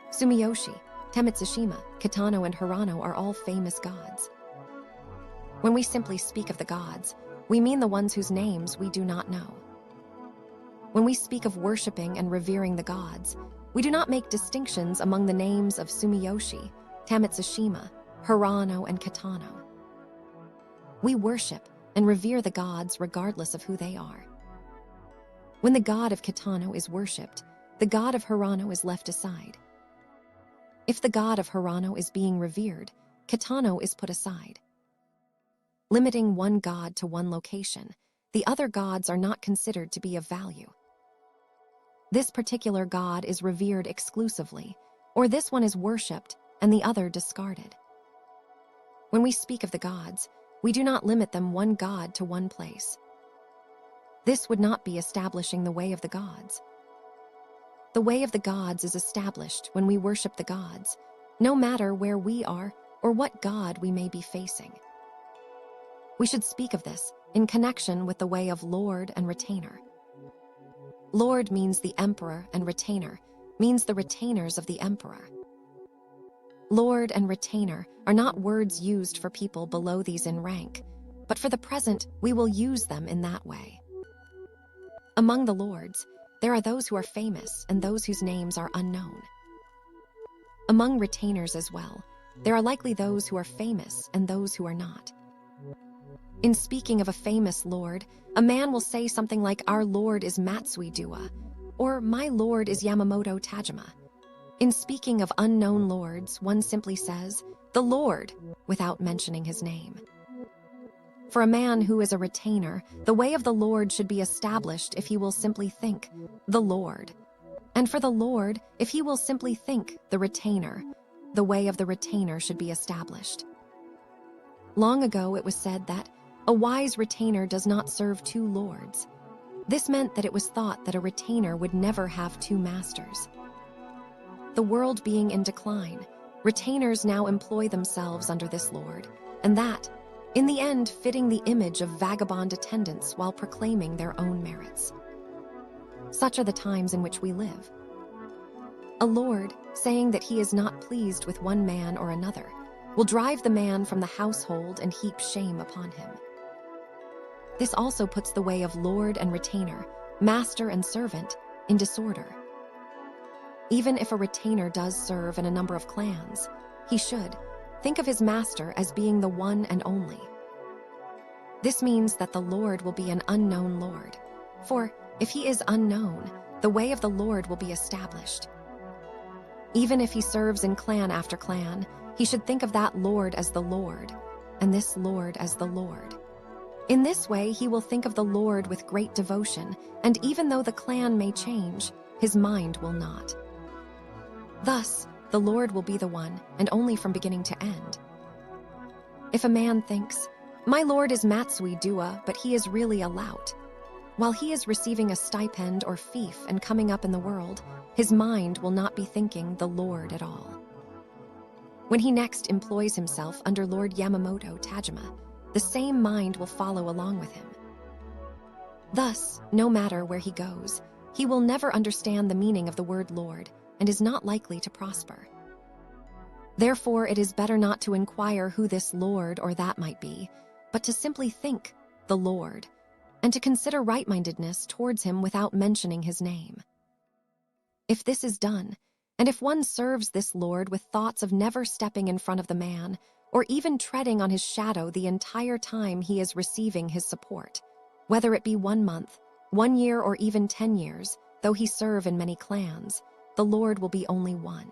Sumiyoshi, Temitsushima, Kitano, and Hirano are all famous gods. When we simply speak of the gods, we mean the ones whose names we do not know. When we speak of worshipping and revering the gods, we do not make distinctions among the names of Sumiyoshi, Temitsushima, Hirano, and Kitano. We worship and revere the gods regardless of who they are. When the god of Kitano is worshipped, the god of Hirano is left aside. If the god of Hirano is being revered, Kitano is put aside. Limiting one god to one location, the other gods are not considered to be of value. This particular god is revered exclusively, or this one is worshipped and the other discarded. When we speak of the gods, we do not limit them one god to one place. This would not be establishing the way of the gods. The way of the gods is established when we worship the gods, no matter where we are or what god we may be facing. We should speak of this in connection with the way of Lord and retainer. Lord means the emperor, and retainer means the retainers of the emperor. Lord and retainer are not words used for people below these in rank, but for the present we will use them in that way. Among the lords, there are those who are famous and those whose names are unknown. Among retainers as well, there are likely those who are famous and those who are not. In speaking of a famous lord, a man will say something like, "Our lord is Matsui Dua," or "My lord is Yamamoto Tajima." In speaking of unknown lords, one simply says, "The lord," without mentioning his name. For a man who is a retainer, the way of the lord should be established if he will simply think, "The lord." And for the lord, if he will simply think, "The retainer," the way of the retainer should be established. Long ago it was said that a wise retainer does not serve two lords. This meant that it was thought that a retainer would never have two masters. The world being in decline, retainers now employ themselves under this lord, and that, in the end fitting the image of vagabond attendants while proclaiming their own merits. Such are the times in which we live. A lord, saying that he is not pleased with one man or another, will drive the man from the household and heap shame upon him. This also puts the way of lord and retainer, master and servant, in disorder. Even if a retainer does serve in a number of clans, he should think of his master as being the one and only. This means that the lord will be an unknown lord, for if he is unknown, the way of the lord will be established. Even if he serves in clan after clan, he should think of that lord as the lord, and this lord as the lord. In this way, he will think of the lord with great devotion, and even though the clan may change, his mind will not. Thus, the lord will be the one, and only from beginning to end. If a man thinks, "My lord is Matsui Dua, but he is really a lout," while he is receiving a stipend or fief and coming up in the world, his mind will not be thinking the lord at all. When he next employs himself under Lord Yamamoto Tajima, the same mind will follow along with him. Thus, no matter where he goes, he will never understand the meaning of the word lord and is not likely to prosper. Therefore, it is better not to inquire who this lord or that might be, but to simply think the lord, and to consider right-mindedness towards him without mentioning his name. If this is done, and if one serves this lord with thoughts of never stepping in front of the man, or even treading on his shadow the entire time he is receiving his support, whether it be 1 month, 1 year, or even 10 years, though he serve in many clans, the lord will be only one.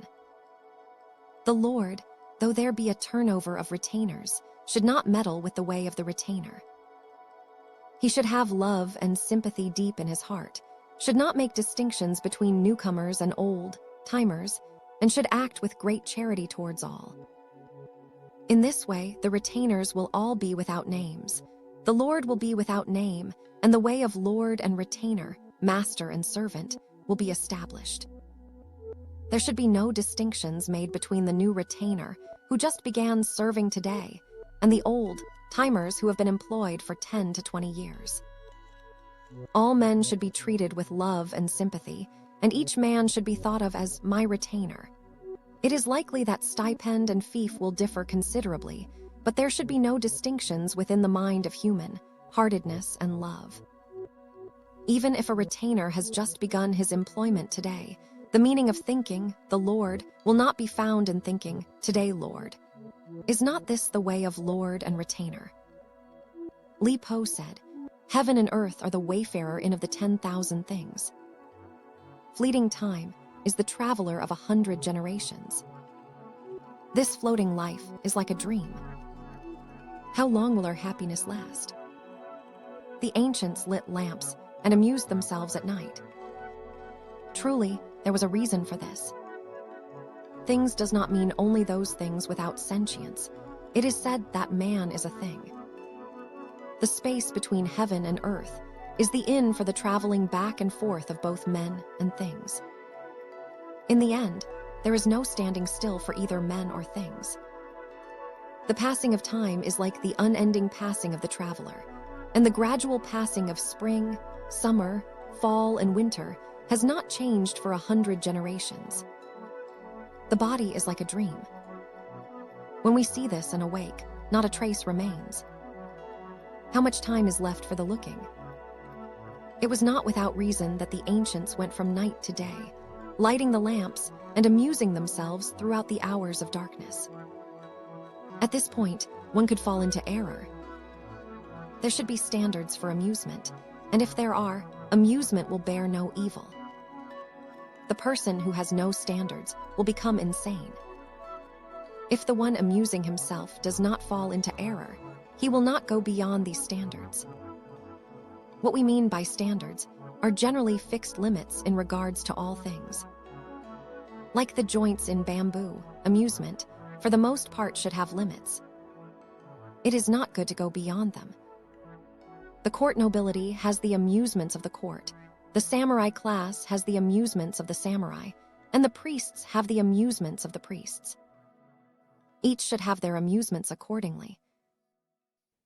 The lord, though there be a turnover of retainers, should not meddle with the way of the retainer. He should have love and sympathy deep in his heart, should not make distinctions between newcomers and old-timers, and should act with great charity towards all. In this way, the retainers will all be without names, the lord will be without name, and the way of lord and retainer, master and servant, will be established. There should be no distinctions made between the new retainer, who just began serving today, and the old-timers who have been employed for 10 to 20 years. All men should be treated with love and sympathy, and each man should be thought of as my retainer. It is likely that stipend and fief will differ considerably, but there should be no distinctions within the mind of human-heartedness and love. Even if a retainer has just begun his employment today, the meaning of thinking, the lord, will not be found in thinking, today lord. Is not this the way of lord and retainer? Li Po said, "Heaven and earth are the wayfarer in of the 10,000 things. Fleeting time is the traveler of 100 generations. This floating life is like a dream. How long will our happiness last?" The ancients lit lamps and amused themselves at night. Truly, there was a reason for this. Things does not mean only those things without sentience. It is said that man is a thing. The space between heaven and earth is the inn for the traveling back and forth of both men and things. In the end, there is no standing still for either men or things. The passing of time is like the unending passing of the traveler, and the gradual passing of spring, summer, fall, and winter has not changed for 100 generations. The body is like a dream. When we see this and awake, not a trace remains. How much time is left for the looking? It was not without reason that the ancients went from night to day, lighting the lamps and amusing themselves throughout the hours of darkness. At this point, one could fall into error. There should be standards for amusement, and if there are, amusement will bear no evil. The person who has no standards will become insane. If the one amusing himself does not fall into error, he will not go beyond these standards. What we mean by standards are generally fixed limits in regards to all things. Like the joints in bamboo, amusement, for the most part, should have limits. It is not good to go beyond them. The court nobility has the amusements of the court, the samurai class has the amusements of the samurai, and the priests have the amusements of the priests. Each should have their amusements accordingly.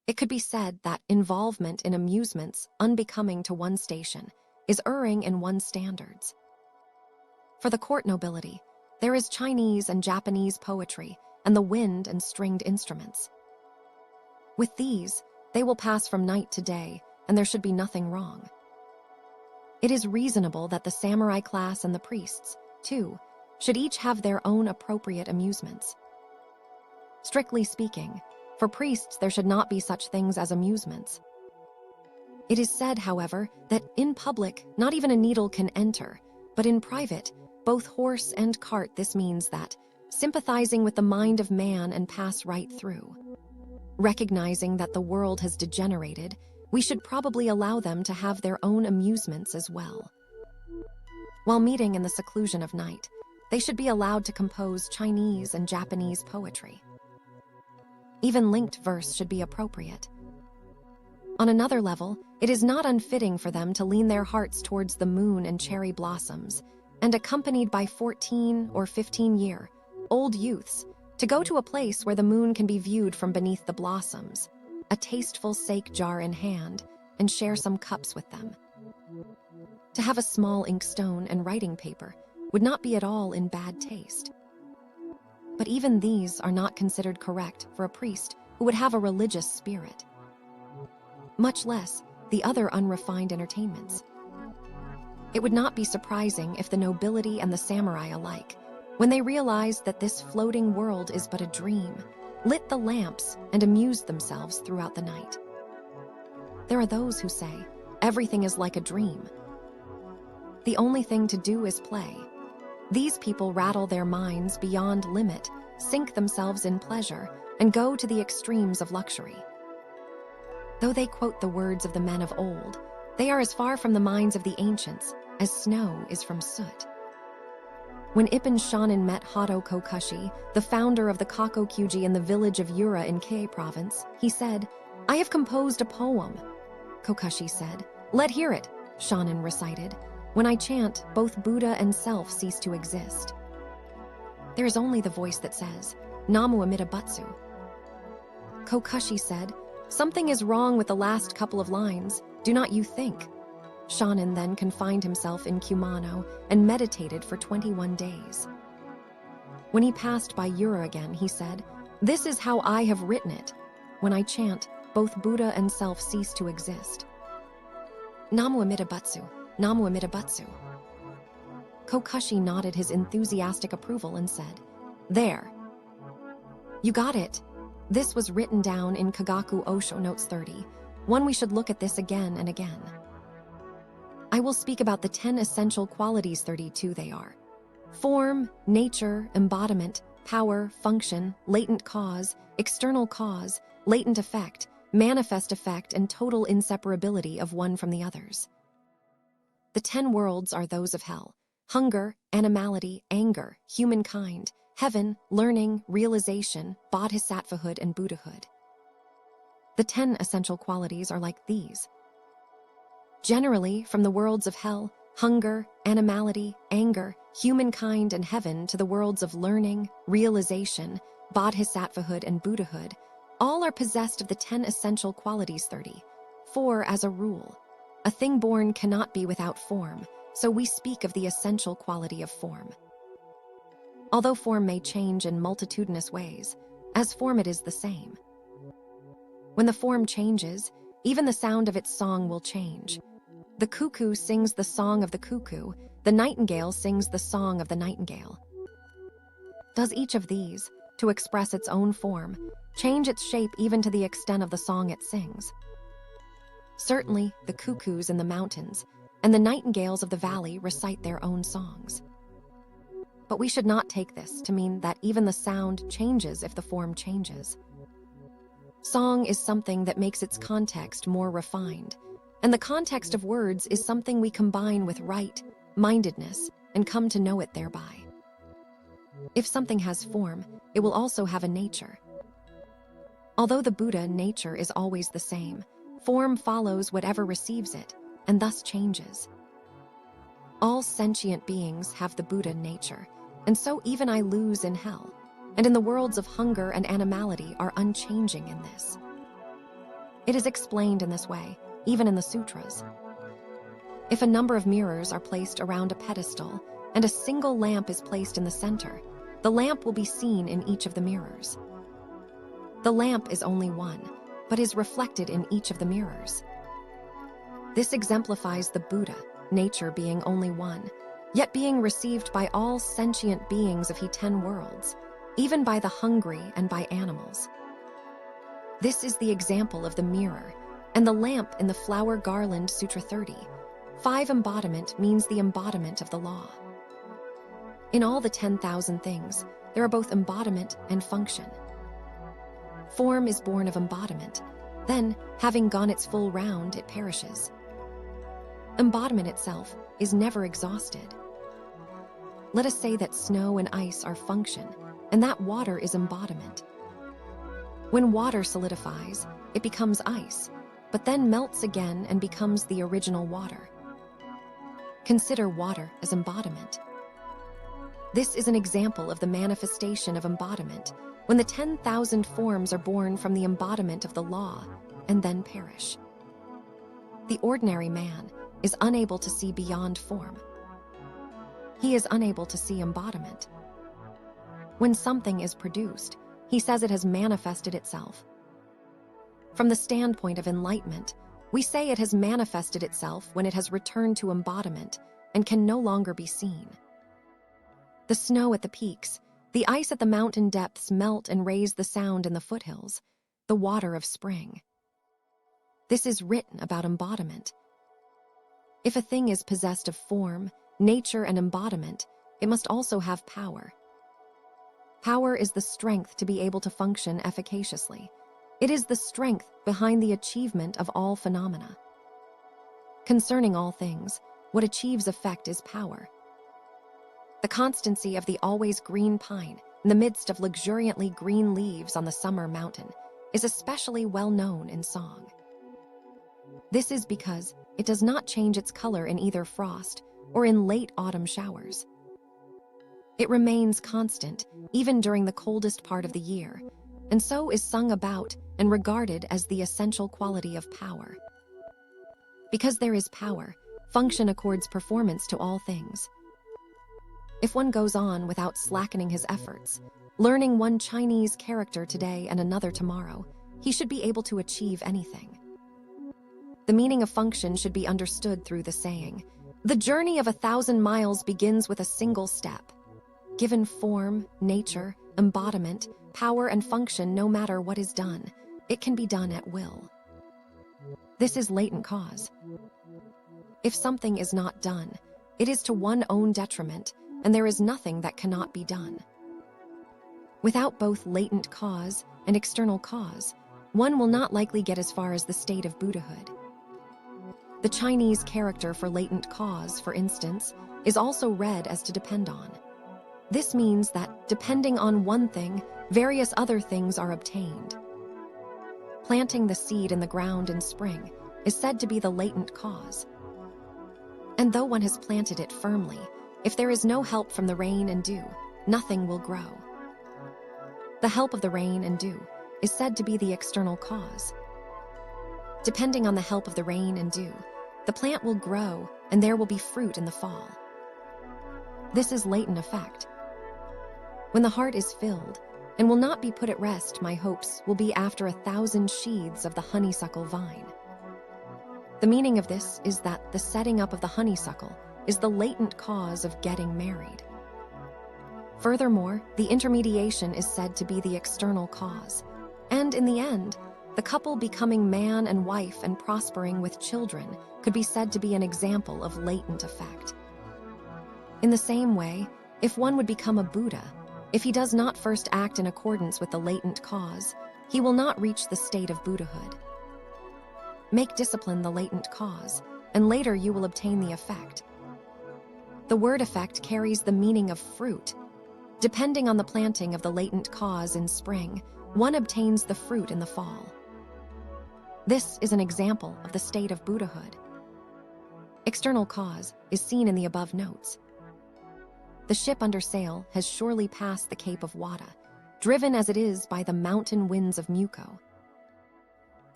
It could be said that involvement in amusements unbecoming to one's station is erring in one's standards. For the court nobility, there is Chinese and Japanese poetry and the wind and stringed instruments. With these, they will pass from night to day, and there should be nothing wrong. It is reasonable that the samurai class and the priests, too, should each have their own appropriate amusements. Strictly speaking, for priests there should not be such things as amusements. It is said, however, that in public not even a needle can enter, but in private, both horse and cart. This means that, sympathizing with the mind of man and pass right through. Recognizing that the world has degenerated, we should probably allow them to have their own amusements as well. While meeting in the seclusion of night, they should be allowed to compose Chinese and Japanese poetry. Even linked verse should be appropriate. On another level, it is not unfitting for them to lean their hearts towards the moon and cherry blossoms, and accompanied by 14 or 15-year-old youths, to go to a place where the moon can be viewed from beneath the blossoms, a tasteful sake jar in hand, and share some cups with them. To have a small inkstone and writing paper would not be at all in bad taste. But even these are not considered correct for a priest who would have a religious spirit. Much less the other unrefined entertainments. It would not be surprising if the nobility and the samurai alike, when they realized that this floating world is but a dream, lit the lamps and amused themselves throughout the night. There are those who say, everything is like a dream. The only thing to do is play. These people rattle their minds beyond limit, sink themselves in pleasure, and go to the extremes of luxury. Though they quote the words of the men of old, they are as far from the minds of the ancients as snow is from soot. When Ipin Shonin met Hato Kokushi, the founder of the Kakokyuji in the village of Yura in Kei province, he said, "I have composed a poem." Kokushi said, "Let hear it," Shonin recited. "When I chant, both Buddha and self cease to exist." There is only the voice that says, "Namu Amida Butsu." Kokushi said, "Something is wrong with the last couple of lines, do not you think?" Shonin then confined himself in Kumano and meditated for 21 days. When he passed by Yura again, he said, "This is how I have written it. When I chant, both Buddha and self cease to exist. Namu Amida Butsu, Namu Amida Butsu." Kokushi nodded his enthusiastic approval and said, "There. You got it. This was written down in Kagaku Osho Notes 30. One we should look at this again and again. I will speak about the 10 essential qualities. 32 they are: form, nature, embodiment, power, function, latent cause, external cause, latent effect, manifest effect, and total inseparability of one from the others. The 10 worlds are those of hell: hunger, animality, anger, humankind, heaven, learning, realization, bodhisattvahood, and Buddhahood. The 10 essential qualities are like these. Generally, from the worlds of hell, hunger, animality, anger, humankind, and heaven to the worlds of learning, realization, bodhisattvahood, and Buddhahood, all are possessed of the 10 essential qualities. 30. For, as a rule, a thing born cannot be without form, so we speak of the essential quality of form. Although form may change in multitudinous ways, as form it is the same. When the form changes, even the sound of its song will change. The cuckoo sings the song of the cuckoo, the nightingale sings the song of the nightingale. Does each of these, to express its own form, change its shape even to the extent of the song it sings? Certainly, the cuckoos in the mountains and the nightingales of the valley recite their own songs. But we should not take this to mean that even the sound changes if the form changes. Song is something that makes its context more refined, and the context of words is something we combine with right-mindedness and come to know it thereby. If something has form, it will also have a nature. Although the Buddha nature is always the same, form follows whatever receives it, and thus changes. All sentient beings have the Buddha nature, and so even I lose in hell, and in the worlds of hunger and animality are unchanging in this. It is explained in this way, even in the sutras. If a number of mirrors are placed around a pedestal and a single lamp is placed in the center, the lamp will be seen in each of the mirrors. The lamp is only one, but is reflected in each of the mirrors. This exemplifies the Buddha, nature being only one, yet being received by all sentient beings of he 10 worlds, even by the hungry and by animals. This is the example of the mirror, and the lamp in the Flower Garland Sutra 30. 5 embodiment means the embodiment of the law. In all the 10,000 things, there are both embodiment and function. Form is born of embodiment, then, having gone its full round, it perishes. Embodiment itself is never exhausted. Let us say that snow and ice are function, and that water is embodiment. When water solidifies, it becomes ice, but then melts again and becomes the original water. Consider water as embodiment. This is an example of the manifestation of embodiment, when the 10,000 forms are born from the embodiment of the law and then perish. The ordinary man is unable to see beyond form. He is unable to see embodiment. When something is produced, he says it has manifested itself. From the standpoint of enlightenment, we say it has manifested itself when it has returned to embodiment and can no longer be seen. The snow at the peaks, the ice at the mountain depths melt and raise the sound in the foothills, the water of spring. This is written about embodiment. If a thing is possessed of form, nature, and embodiment, it must also have power. Power is the strength to be able to function efficaciously. It is the strength behind the achievement of all phenomena. Concerning all things, what achieves effect is power. The constancy of the always green pine in the midst of luxuriantly green leaves on the summer mountain is especially well known in song. This is because it does not change its color in either frost or in late autumn showers. It remains constant even during the coldest part of the year, and so is sung about and regarded as the essential quality of power. Because there is power, function accords performance to all things. If one goes on without slackening his efforts, learning one Chinese character today and another tomorrow, he should be able to achieve anything. The meaning of function should be understood through the saying, "The journey of 1,000 miles begins with a single step." Given form, nature, embodiment, power, and function, no matter what is done, it can be done at will. This is latent cause. If something is not done, it is to one's own detriment, and there is nothing that cannot be done. Without both latent cause and external cause, one will not likely get as far as the state of Buddhahood. The Chinese character for latent cause, for instance, is also read as to depend on. This means that, depending on one thing, various other things are obtained. Planting the seed in the ground in spring is said to be the latent cause. And though one has planted it firmly, if there is no help from the rain and dew, nothing will grow. The help of the rain and dew is said to be the external cause. Depending on the help of the rain and dew, the plant will grow and there will be fruit in the fall. This is latent effect. When the heart is filled and will not be put at rest, my hopes will be after 1,000 sheaths of the honeysuckle vine. The meaning of this is that the setting up of the honeysuckle is the latent cause of getting married. Furthermore, the intermediation is said to be the external cause, and in the end, the couple becoming man and wife and prospering with children could be said to be an example of latent effect. In the same way, if one would become a Buddha, if he does not first act in accordance with the latent cause, he will not reach the state of Buddhahood. Make discipline the latent cause, and later you will obtain the effect. The word effect carries the meaning of fruit. Depending on the planting of the latent cause in spring, one obtains the fruit in the fall. This is an example of the state of Buddhahood. External cause is seen in the above notes. The ship under sail has surely passed the Cape of Wada, driven as it is by the mountain winds of Muko.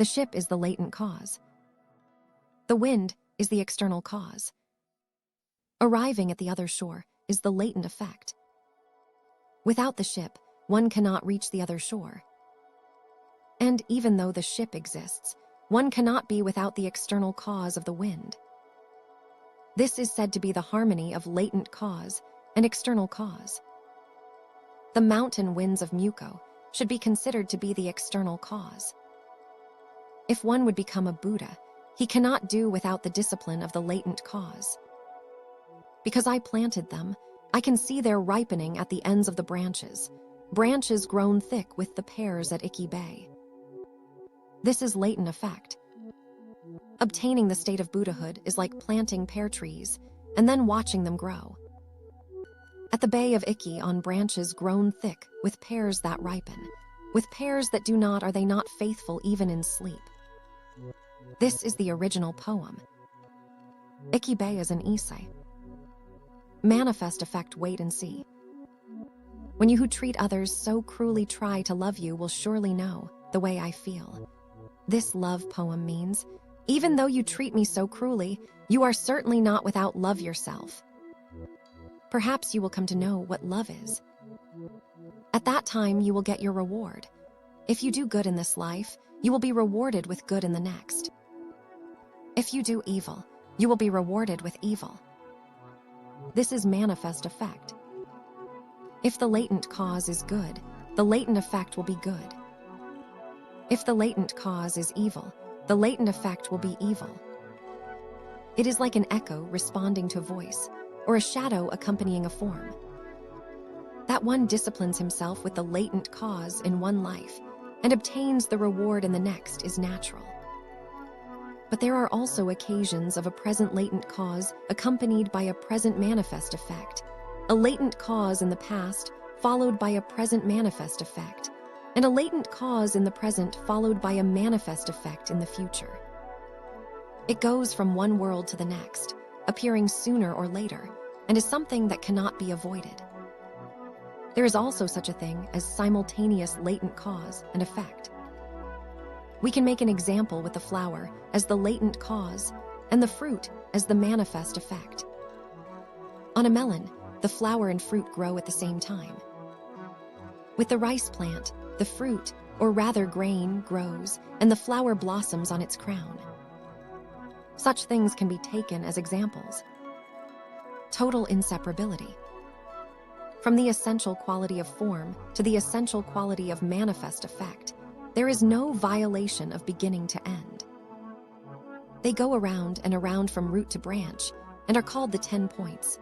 The ship is the latent cause. The wind is the external cause. Arriving at the other shore is the latent effect. Without the ship, one cannot reach the other shore. And even though the ship exists, one cannot be without the external cause of the wind. This is said to be the harmony of latent cause and external cause. The mountain winds of Muko should be considered to be the external cause. If one would become a Buddha, he cannot do without the discipline of the latent cause. Because I planted them, I can see their ripening at the ends of the branches grown thick with the pears at Ikki Bay. This is latent effect. Obtaining the state of Buddhahood is like planting pear trees and then watching them grow. At the Bay of Ikki, on branches grown thick with pears that ripen, with pears that do not, are they not faithful even in sleep? This is the original poem. Ikki Bay is an Issei. Manifest effect, wait and see. When you who treat others so cruelly try to love you will surely know the way I feel. This love poem means, even though you treat me so cruelly, you are certainly not without love yourself. Perhaps you will come to know what love is. At that time, you will get your reward. If you do good in this life, you will be rewarded with good in the next. If you do evil, you will be rewarded with evil. This is manifest effect. If the latent cause is good, the latent effect will be good. If the latent cause is evil, the latent effect will be evil. It is like an echo responding to a voice, or a shadow accompanying a form. That one disciplines himself with the latent cause in one life and obtains the reward in the next is natural. But there are also occasions of a present latent cause accompanied by a present manifest effect, a latent cause in the past followed by a present manifest effect, and a latent cause in the present followed by a manifest effect in the future. It goes from one world to the next, appearing sooner or later, and is something that cannot be avoided. There is also such a thing as simultaneous latent cause and effect. We can make an example with the flower as the latent cause and the fruit as the manifest effect. On a melon, the flower and fruit grow at the same time. With the rice plant, the fruit, or rather grain, grows and the flower blossoms on its crown. Such things can be taken as examples. Total inseparability. From the essential quality of form to the essential quality of manifest effect, there is no violation of beginning to end. They go around and around from root to branch and are called the 10 points.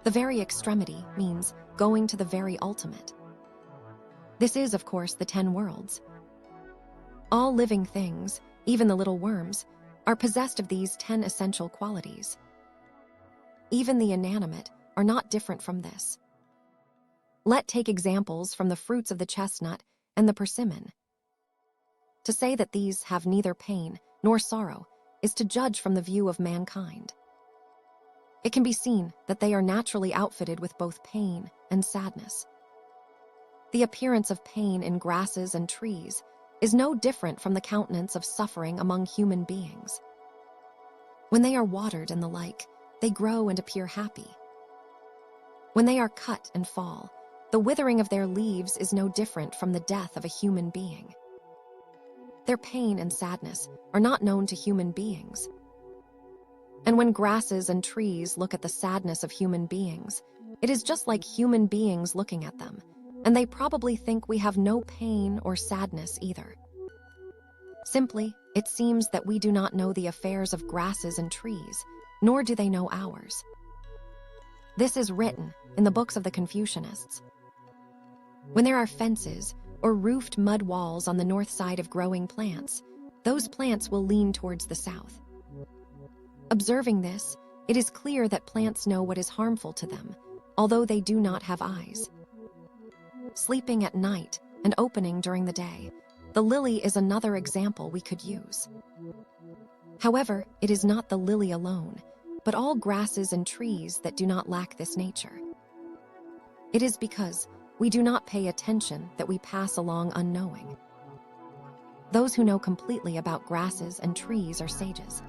The very extremity means going to the very ultimate. This is, of course, the 10 worlds. All living things, even the little worms, are possessed of these 10 essential qualities. Even the inanimate are not different from this. Let take examples from the fruits of the chestnut and the persimmon. To say that these have neither pain nor sorrow is to judge from the view of mankind. It can be seen that they are naturally outfitted with both pain and sadness. The appearance of pain in grasses and trees is no different from the countenance of suffering among human beings. When they are watered and the like, they grow and appear happy. When they are cut and fall, the withering of their leaves is no different from the death of a human being. Their pain and sadness are not known to human beings. And when grasses and trees look at the sadness of human beings, it is just like human beings looking at them, and they probably think we have no pain or sadness either. Simply, it seems that we do not know the affairs of grasses and trees, nor do they know ours. This is written in the books of the Confucianists. When there are fences or roofed mud walls on the north side of growing plants, those plants will lean towards the south. Observing this, it is clear that plants know what is harmful to them, although they do not have eyes. Sleeping at night and opening during the day, the lily is another example we could use. However, it is not the lily alone, but all grasses and trees that do not lack this nature. It is because we do not pay attention that we pass along unknowing. Those who know completely about grasses and trees are sages.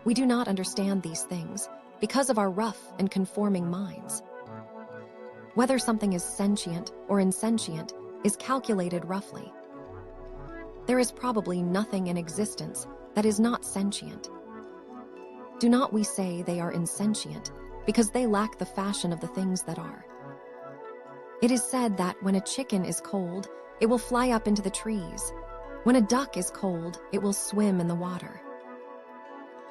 We do not understand these things because of our rough and conforming minds. Whether something is sentient or insentient is calculated roughly. There is probably nothing in existence that is not sentient. Do not we say they are insentient because they lack the fashion of the things that are? It is said that when a chicken is cold, it will fly up into the trees. When a duck is cold, it will swim in the water.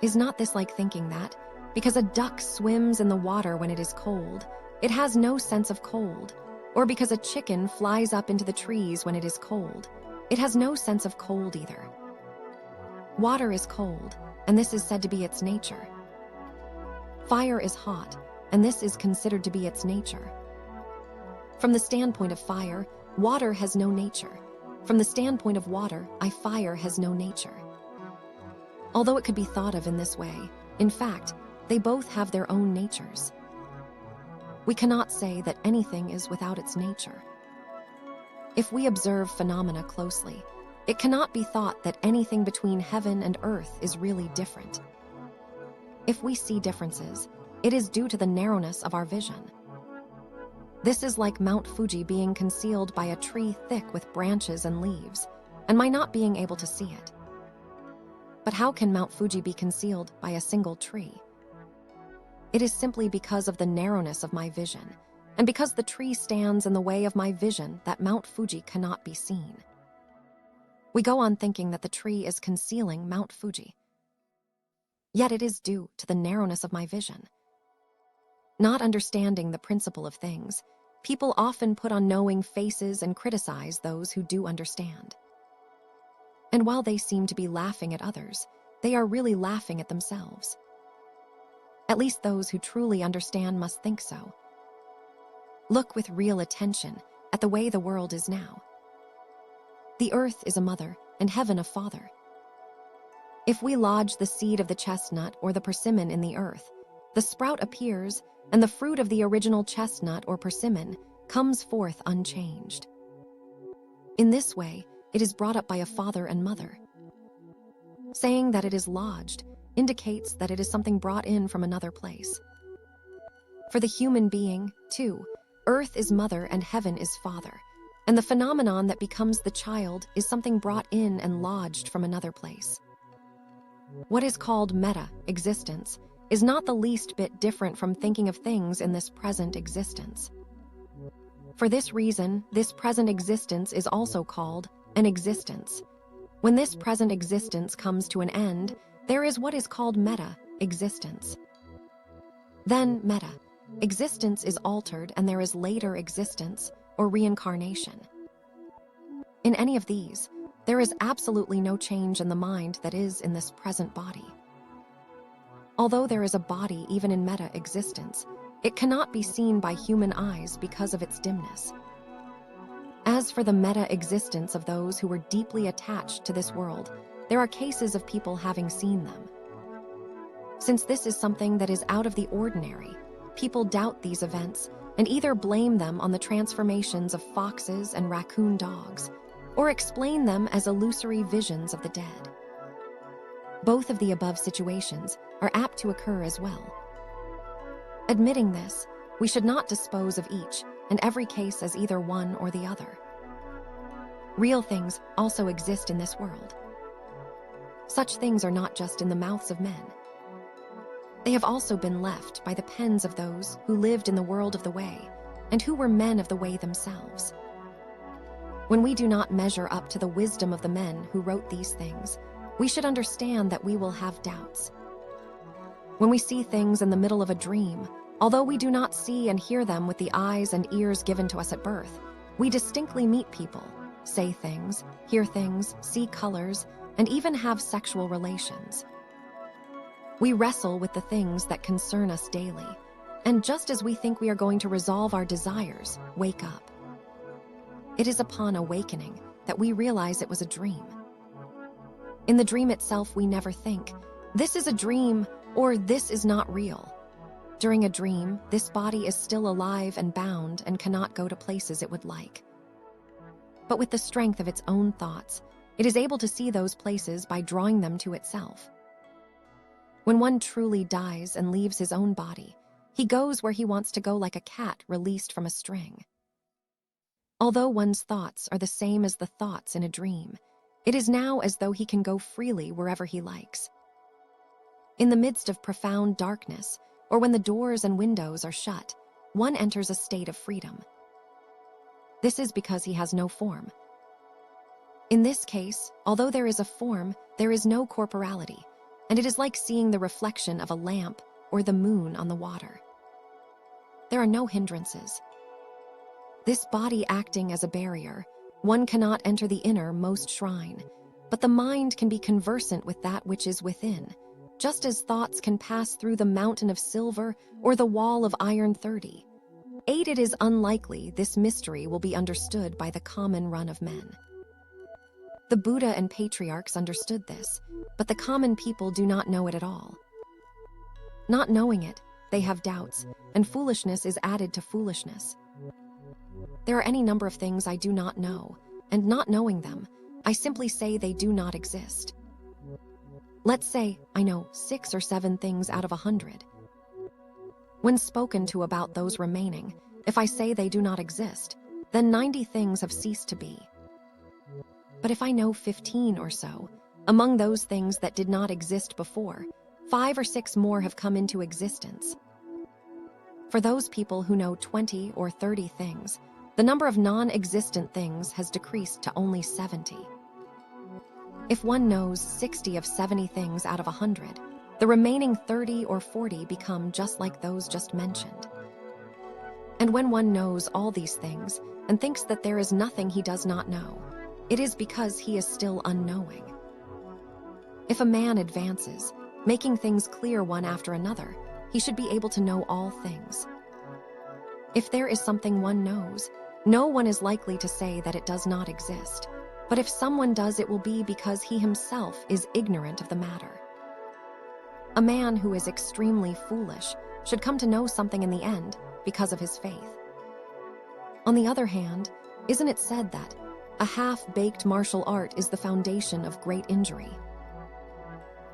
Is not this like thinking that, because a duck swims in the water when it is cold, it has no sense of cold, or because a chicken flies up into the trees when it is cold, it has no sense of cold either? Water is cold, and this is said to be its nature. Fire is hot, and this is considered to be its nature. From the standpoint of fire, water has no nature. From the standpoint of water, fire has no nature. Although it could be thought of in this way, in fact, they both have their own natures. We cannot say that anything is without its nature. If we observe phenomena closely, it cannot be thought that anything between heaven and earth is really different. If we see differences, it is due to the narrowness of our vision. This is like Mount Fuji being concealed by a tree thick with branches and leaves, and my not being able to see it. But how can Mount Fuji be concealed by a single tree? It is simply because of the narrowness of my vision, and because the tree stands in the way of my vision that Mount Fuji cannot be seen. We go on thinking that the tree is concealing Mount Fuji. Yet it is due to the narrowness of my vision. Not understanding the principle of things, people often put on knowing faces and criticize those who do understand. And while they seem to be laughing at others, they are really laughing at themselves. At least those who truly understand must think so. Look with real attention at the way the world is now. The earth is a mother and heaven a father. If we lodge the seed of the chestnut or the persimmon in the earth, the sprout appears, and the fruit of the original chestnut or persimmon comes forth unchanged. In this way, it is brought up by a father and mother. Saying that it is lodged indicates that it is something brought in from another place. For the human being, too, earth is mother and heaven is father, and the phenomenon that becomes the child is something brought in and lodged from another place. What is called meta existence is not the least bit different from thinking of things in this present existence. For this reason, this present existence is also called an existence. When this present existence comes to an end, there is what is called meta existence. Then meta existence is altered and there is later existence or reincarnation. In any of these, there is absolutely no change in the mind that is in this present body. Although there is a body even in meta existence, it cannot be seen by human eyes because of its dimness. As for the meta existence of those who were deeply attached to this world, there are cases of people having seen them. Since this is something that is out of the ordinary, people doubt these events and either blame them on the transformations of foxes and raccoon dogs, or explain them as illusory visions of the dead. Both of the above situations are apt to occur as well. Admitting this, we should not dispose of each and every case as either one or the other. Real things also exist in this world. Such things are not just in the mouths of men. They have also been left by the pens of those who lived in the world of the way and who were men of the way themselves. When we do not measure up to the wisdom of the men who wrote these things, we should understand that we will have doubts. When we see things in the middle of a dream, although we do not see and hear them with the eyes and ears given to us at birth, we distinctly meet people, say things, hear things, see colors, and even have sexual relations. We wrestle with the things that concern us daily, and just as we think we are going to resolve our desires, wake up. It is upon awakening that we realize it was a dream. In the dream itself, we never think, "This is a dream," or "This is not real." During a dream, this body is still alive and bound and cannot go to places it would like. But with the strength of its own thoughts, It is able to see those places by drawing them to itself. When one truly dies and leaves his own body, he goes where he wants to go, like a cat released from a string. Although one's thoughts are the same as the thoughts in a dream, it is now as though he can go freely wherever he likes. In the midst of profound darkness, or when the doors and windows are shut, one enters a state of freedom. This is because he has no form. In this case, although there is a form, there is no corporality, and it is like seeing the reflection of a lamp or the moon on the water. There are no hindrances. This body acting as a barrier, one cannot enter the innermost shrine, but the mind can be conversant with that which is within, just as thoughts can pass through the mountain of silver or the wall of iron 30. It is unlikely this mystery will be understood by the common run of men. The Buddha and patriarchs understood this, but the common people do not know it at all. Not knowing it, they have doubts, and foolishness is added to foolishness. There are any number of things I do not know, and not knowing them, I simply say they do not exist. Let's say I know 6 or 7 things out of 100. When spoken to about those remaining, if I say they do not exist, then 90 things have ceased to be. But if I know 15 or so, among those things that did not exist before, 5 or 6 more have come into existence. For those people who know 20 or 30 things, the number of non-existent things has decreased to only 70. If one knows 60 of 70 things out of 100, the remaining 30 or 40 become just like those just mentioned. And when one knows all these things and thinks that there is nothing he does not know, it is because he is still unknowing. If a man advances, making things clear one after another, he should be able to know all things. If there is something one knows, no one is likely to say that it does not exist. But if someone does, it will be because he himself is ignorant of the matter. A man who is extremely foolish should come to know something in the end because of his faith. On the other hand, isn't it said that a half-baked martial art is the foundation of great injury?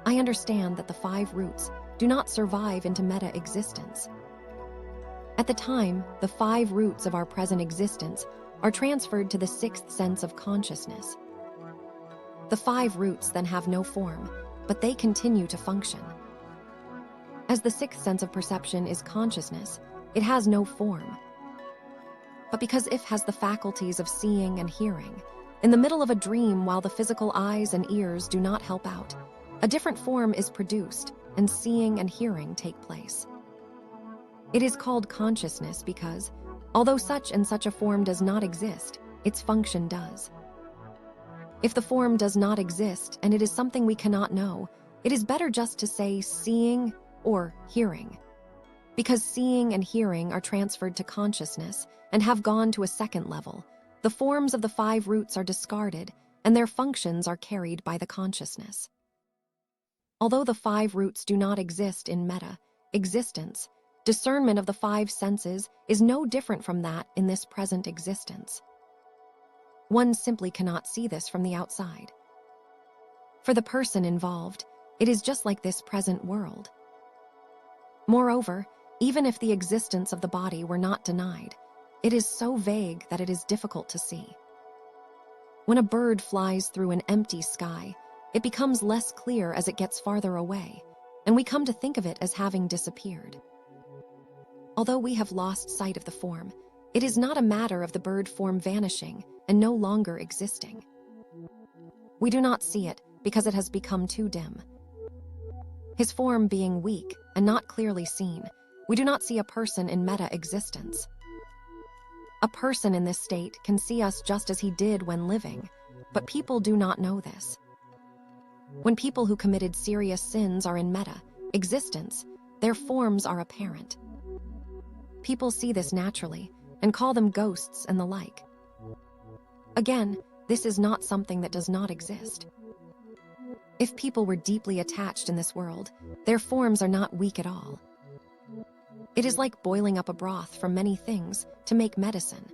I understand that the 5 roots do not survive into meta-existence. At the time, the 5 roots of our present existence are transferred to the 6th sense of consciousness. The 5 roots then have no form, but they continue to function. As the 6th sense of perception is consciousness, it has no form. But because it has the faculties of seeing and hearing, in the middle of a dream while the physical eyes and ears do not help out, a different form is produced and seeing and hearing take place. It is called consciousness because, although such and such a form does not exist, its function does. If the form does not exist and it is something we cannot know, it is better just to say seeing or hearing. Because seeing and hearing are transferred to consciousness and have gone to a second level, the forms of the 5 roots are discarded and their functions are carried by the consciousness. Although the 5 roots do not exist in meta-existence, discernment of the 5 senses is no different from that in this present existence. One simply cannot see this from the outside. For the person involved, it is just like this present world. Moreover, even if the existence of the body were not denied, it is so vague that it is difficult to see. When a bird flies through an empty sky, it becomes less clear as it gets farther away, and we come to think of it as having disappeared. Although we have lost sight of the form, it is not a matter of the bird form vanishing and no longer existing. We do not see it because it has become too dim. His form being weak and not clearly seen, we do not see a person in meta-existence. A person in this state can see us just as he did when living, but people do not know this. When people who committed serious sins are in meta-existence, their forms are apparent. People see this naturally and call them ghosts and the like. Again, this is not something that does not exist. If people were deeply attached in this world, their forms are not weak at all. It is like boiling up a broth from many things to make medicine.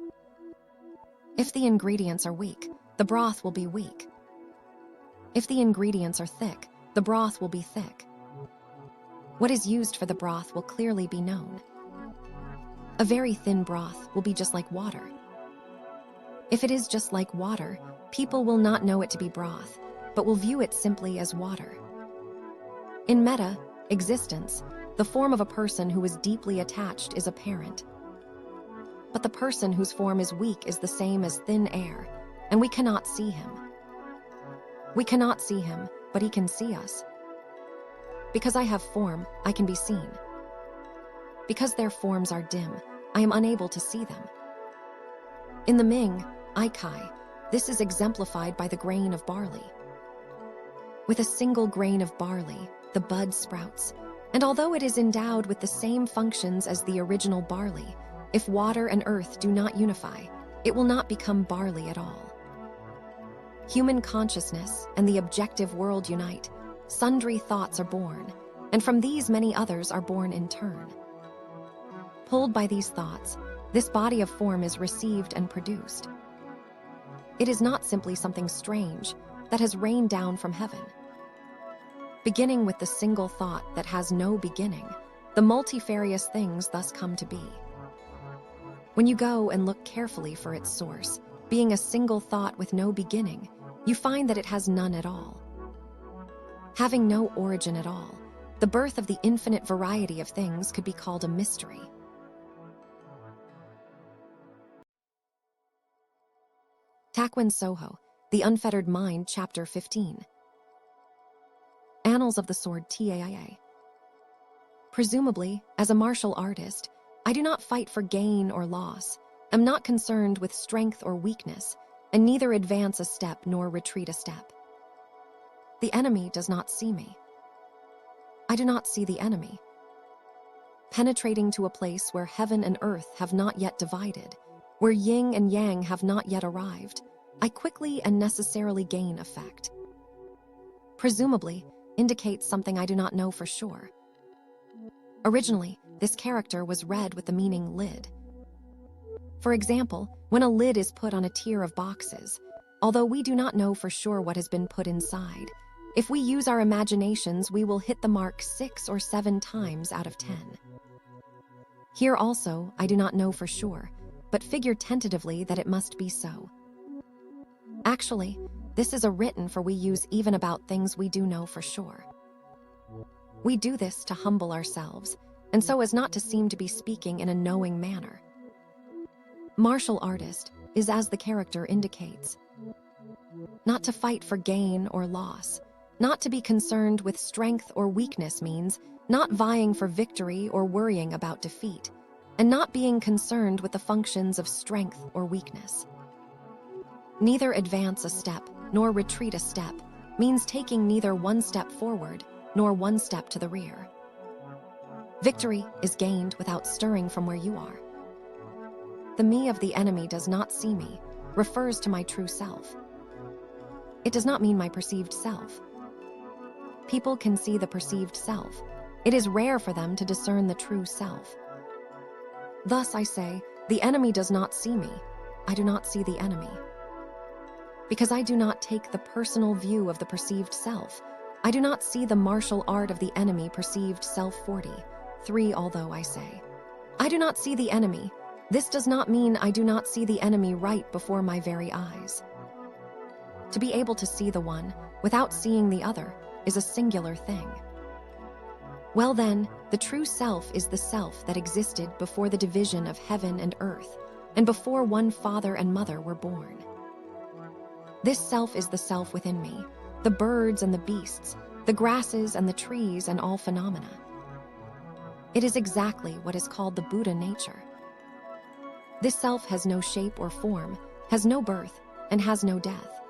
If the ingredients are weak, the broth will be weak. If the ingredients are thick, the broth will be thick. What is used for the broth will clearly be known. A very thin broth will be just like water. If it is just like water, people will not know it to be broth, but will view it simply as water. In meta-existence, the form of a person who is deeply attached is apparent. But the person whose form is weak is the same as thin air, and we cannot see him. We cannot see him, but he can see us. Because I have form, I can be seen. Because their forms are dim, I am unable to see them. In the Ming, Aikai, this is exemplified by the grain of barley. With a single grain of barley, the bud sprouts, and although it is endowed with the same functions as the original barley, if water and earth do not unify, it will not become barley at all. Human consciousness and the objective world unite, sundry thoughts are born, and from these many others are born in turn. Pulled by these thoughts, this body of form is received and produced. It is not simply something strange that has rained down from heaven. Beginning with the single thought that has no beginning, the multifarious things thus come to be. When you go and look carefully for its source, being a single thought with no beginning, you find that it has none at all. Having no origin at all, the birth of the infinite variety of things could be called a mystery. Takuan Sōhō, The Unfettered Mind, Chapter 15. Annals of the Sword Taia. Presumably, as a martial artist, I do not fight for gain or loss, am not concerned with strength or weakness, and neither advance a step nor retreat a step. The enemy does not see me. I do not see the enemy. Penetrating to a place where heaven and earth have not yet divided, where yin and yang have not yet arrived, I quickly and necessarily gain effect. Presumably indicates something I do not know for sure. Originally, this character was read with the meaning lid. For example, when a lid is put on a tier of boxes, although we do not know for sure what has been put inside, if we use our imaginations, we will hit the mark 6 or 7 times out of 10. Here also, I do not know for sure, but figure tentatively that it must be so. Actually, this is a written for we use even about things we do know for sure. We do this to humble ourselves, and so as not to seem to be speaking in a knowing manner. Martial artist is as the character indicates. Not to fight for gain or loss, not to be concerned with strength or weakness means not vying for victory or worrying about defeat, and not being concerned with the functions of strength or weakness. Neither advance a step nor retreat a step means taking neither one step forward nor one step to the rear. Victory is gained without stirring from where you are. The me of the enemy does not see me refers to my true self. It does not mean my perceived self. People can see the perceived self. It is rare for them to discern the true self. Thus I say, the enemy does not see me. I do not see the enemy. Because I do not take the personal view of the perceived self, I do not see the martial art of the enemy perceived self 43, although I say, I do not see the enemy. This does not mean I do not see the enemy right before my very eyes. To be able to see the one without seeing the other is a singular thing. Well then, the true self is the self that existed before the division of heaven and earth, and before one father and mother were born. This self is the self within me, the birds and the beasts, the grasses and the trees and all phenomena. It is exactly what is called the Buddha nature. This self has no shape or form, has no birth, and has no death.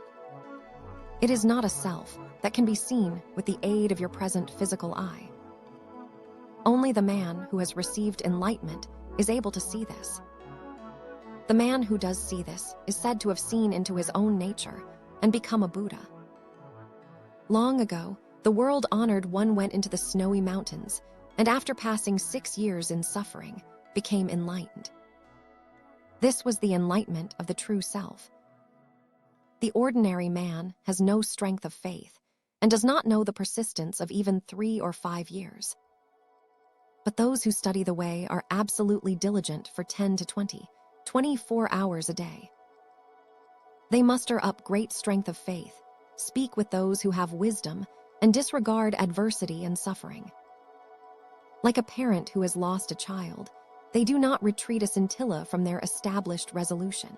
It is not a self that can be seen with the aid of your present physical eye. Only the man who has received enlightenment is able to see this. The man who does see this is said to have seen into his own nature and become a Buddha. Long ago, the world honored one went into the snowy mountains, and after passing 6 years in suffering, became enlightened. This was the enlightenment of the true self. The ordinary man has no strength of faith and does not know the persistence of even 3 or 5 years. But those who study the way are absolutely diligent for 10 to 24 hours a day. They muster up great strength of faith, speak with those who have wisdom, and disregard adversity and suffering. Like a parent who has lost a child, they do not retreat a scintilla from their established resolution.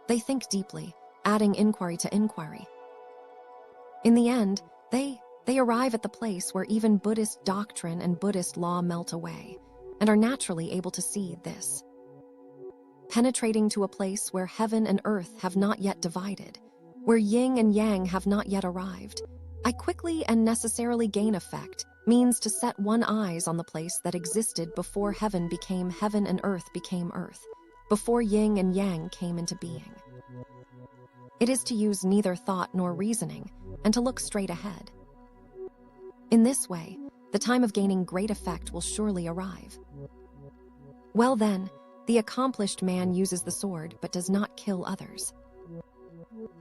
They think deeply, adding inquiry to inquiry. In the end, they arrive at the place where even Buddhist doctrine and Buddhist law melt away, and are naturally able to see this. Penetrating to a place where heaven and earth have not yet divided, where yin and yang have not yet arrived, I quickly and necessarily gain effect means to set one eyes on the place that existed before heaven became heaven and earth became earth, before yin and yang came into being. It is to use neither thought nor reasoning, and to look straight ahead. In this way, the time of gaining great effect will surely arrive. Well then, the accomplished man uses the sword but does not kill others.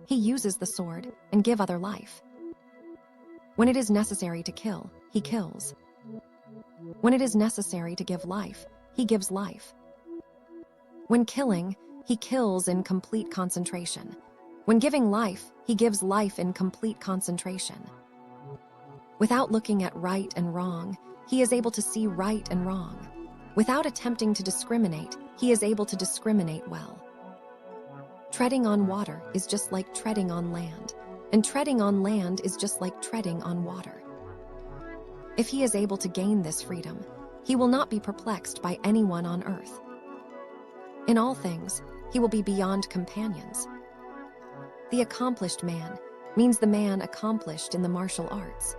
He uses the sword and give other life. When it is necessary to kill, he kills. When it is necessary to give life, he gives life. When killing, he kills in complete concentration. When giving life, he gives life in complete concentration. Without looking at right and wrong, he is able to see right and wrong. Without attempting to discriminate, he is able to discriminate well. Treading on water is just like treading on land, and treading on land is just like treading on water. If he is able to gain this freedom, he will not be perplexed by anyone on earth. In all things, he will be beyond companions. The accomplished man means the man accomplished in the martial arts.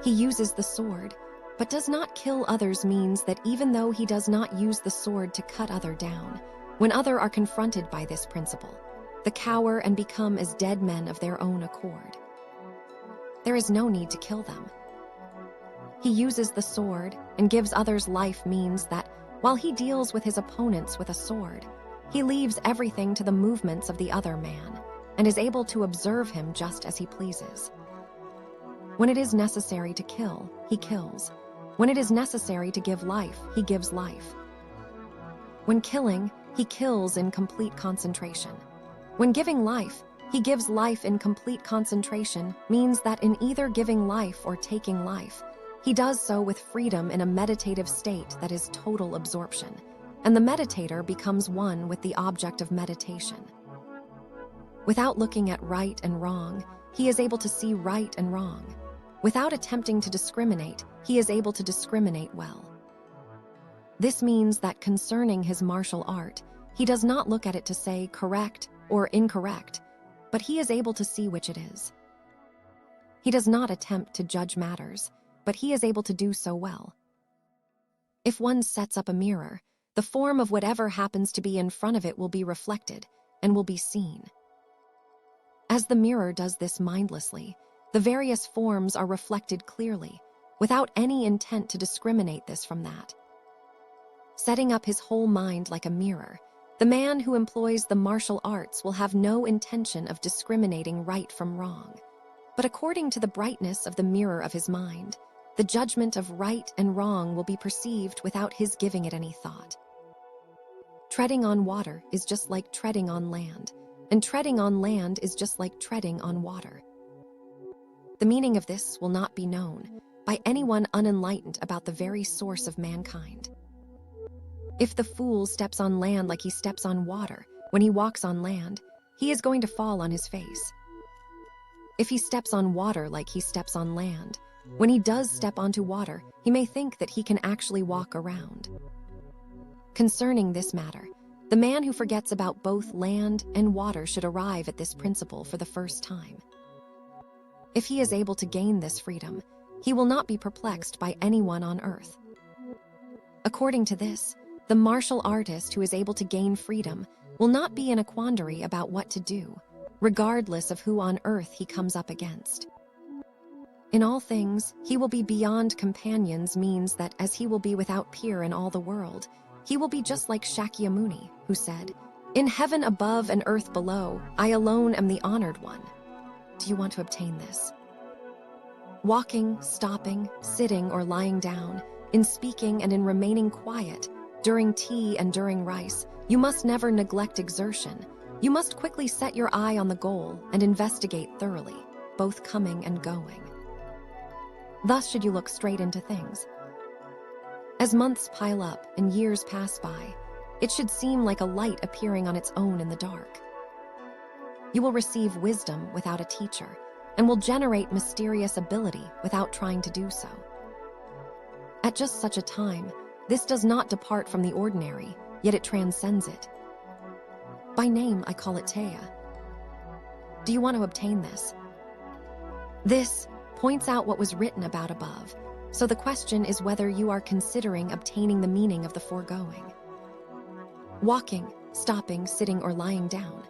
He uses the sword, but does not kill others means that even though he does not use the sword to cut other down, when other are confronted by this principle, they cower and become as dead men of their own accord. There is no need to kill them. He uses the sword and gives others life means that, while he deals with his opponents with a sword, he leaves everything to the movements of the other man, and is able to observe him just as he pleases. When it is necessary to kill, he kills. When it is necessary to give life, he gives life. When killing, he kills in complete concentration. When giving life, he gives life in complete concentration means that in either giving life or taking life, he does so with freedom in a meditative state that is total absorption, and the meditator becomes one with the object of meditation. Without looking at right and wrong, he is able to see right and wrong. Without attempting to discriminate, he is able to discriminate well. This means that concerning his martial art, he does not look at it to say correct or incorrect, but he is able to see which it is. He does not attempt to judge matters, but he is able to do so well. If one sets up a mirror, the form of whatever happens to be in front of it will be reflected and will be seen. As the mirror does this mindlessly, the various forms are reflected clearly, without any intent to discriminate this from that. Setting up his whole mind like a mirror, the man who employs the martial arts will have no intention of discriminating right from wrong, but according to the brightness of the mirror of his mind, the judgment of right and wrong will be perceived without his giving it any thought. Treading on water is just like treading on land, and treading on land is just like treading on water. The meaning of this will not be known by anyone unenlightened about the very source of mankind. If the fool steps on land like he steps on water, when he walks on land, he is going to fall on his face. If he steps on water like he steps on land, when he does step onto water, he may think that he can actually walk around. Concerning this matter, the man who forgets about both land and water should arrive at this principle for the first time. If he is able to gain this freedom, he will not be perplexed by anyone on earth. According to this, the martial artist who is able to gain freedom will not be in a quandary about what to do, regardless of who on earth he comes up against. In all things, he will be beyond companions means that as he will be without peer in all the world, he will be just like Shakyamuni, who said, In heaven above and earth below, I alone am the honored one. Do you want to obtain this? Walking, stopping, sitting, or lying down, in speaking and in remaining quiet, during tea and during rice, you must never neglect exertion. You must quickly set your eye on the goal and investigate thoroughly, both coming and going. Thus should you look straight into things. As months pile up and years pass by, it should seem like a light appearing on its own in the dark. You will receive wisdom without a teacher, and will generate mysterious ability without trying to do so. At just such a time, this does not depart from the ordinary, yet it transcends it. By name, I call it Taia. Do you want to obtain this? This points out what was written about above, so the question is whether you are considering obtaining the meaning of the foregoing. Walking, stopping, sitting, or lying down.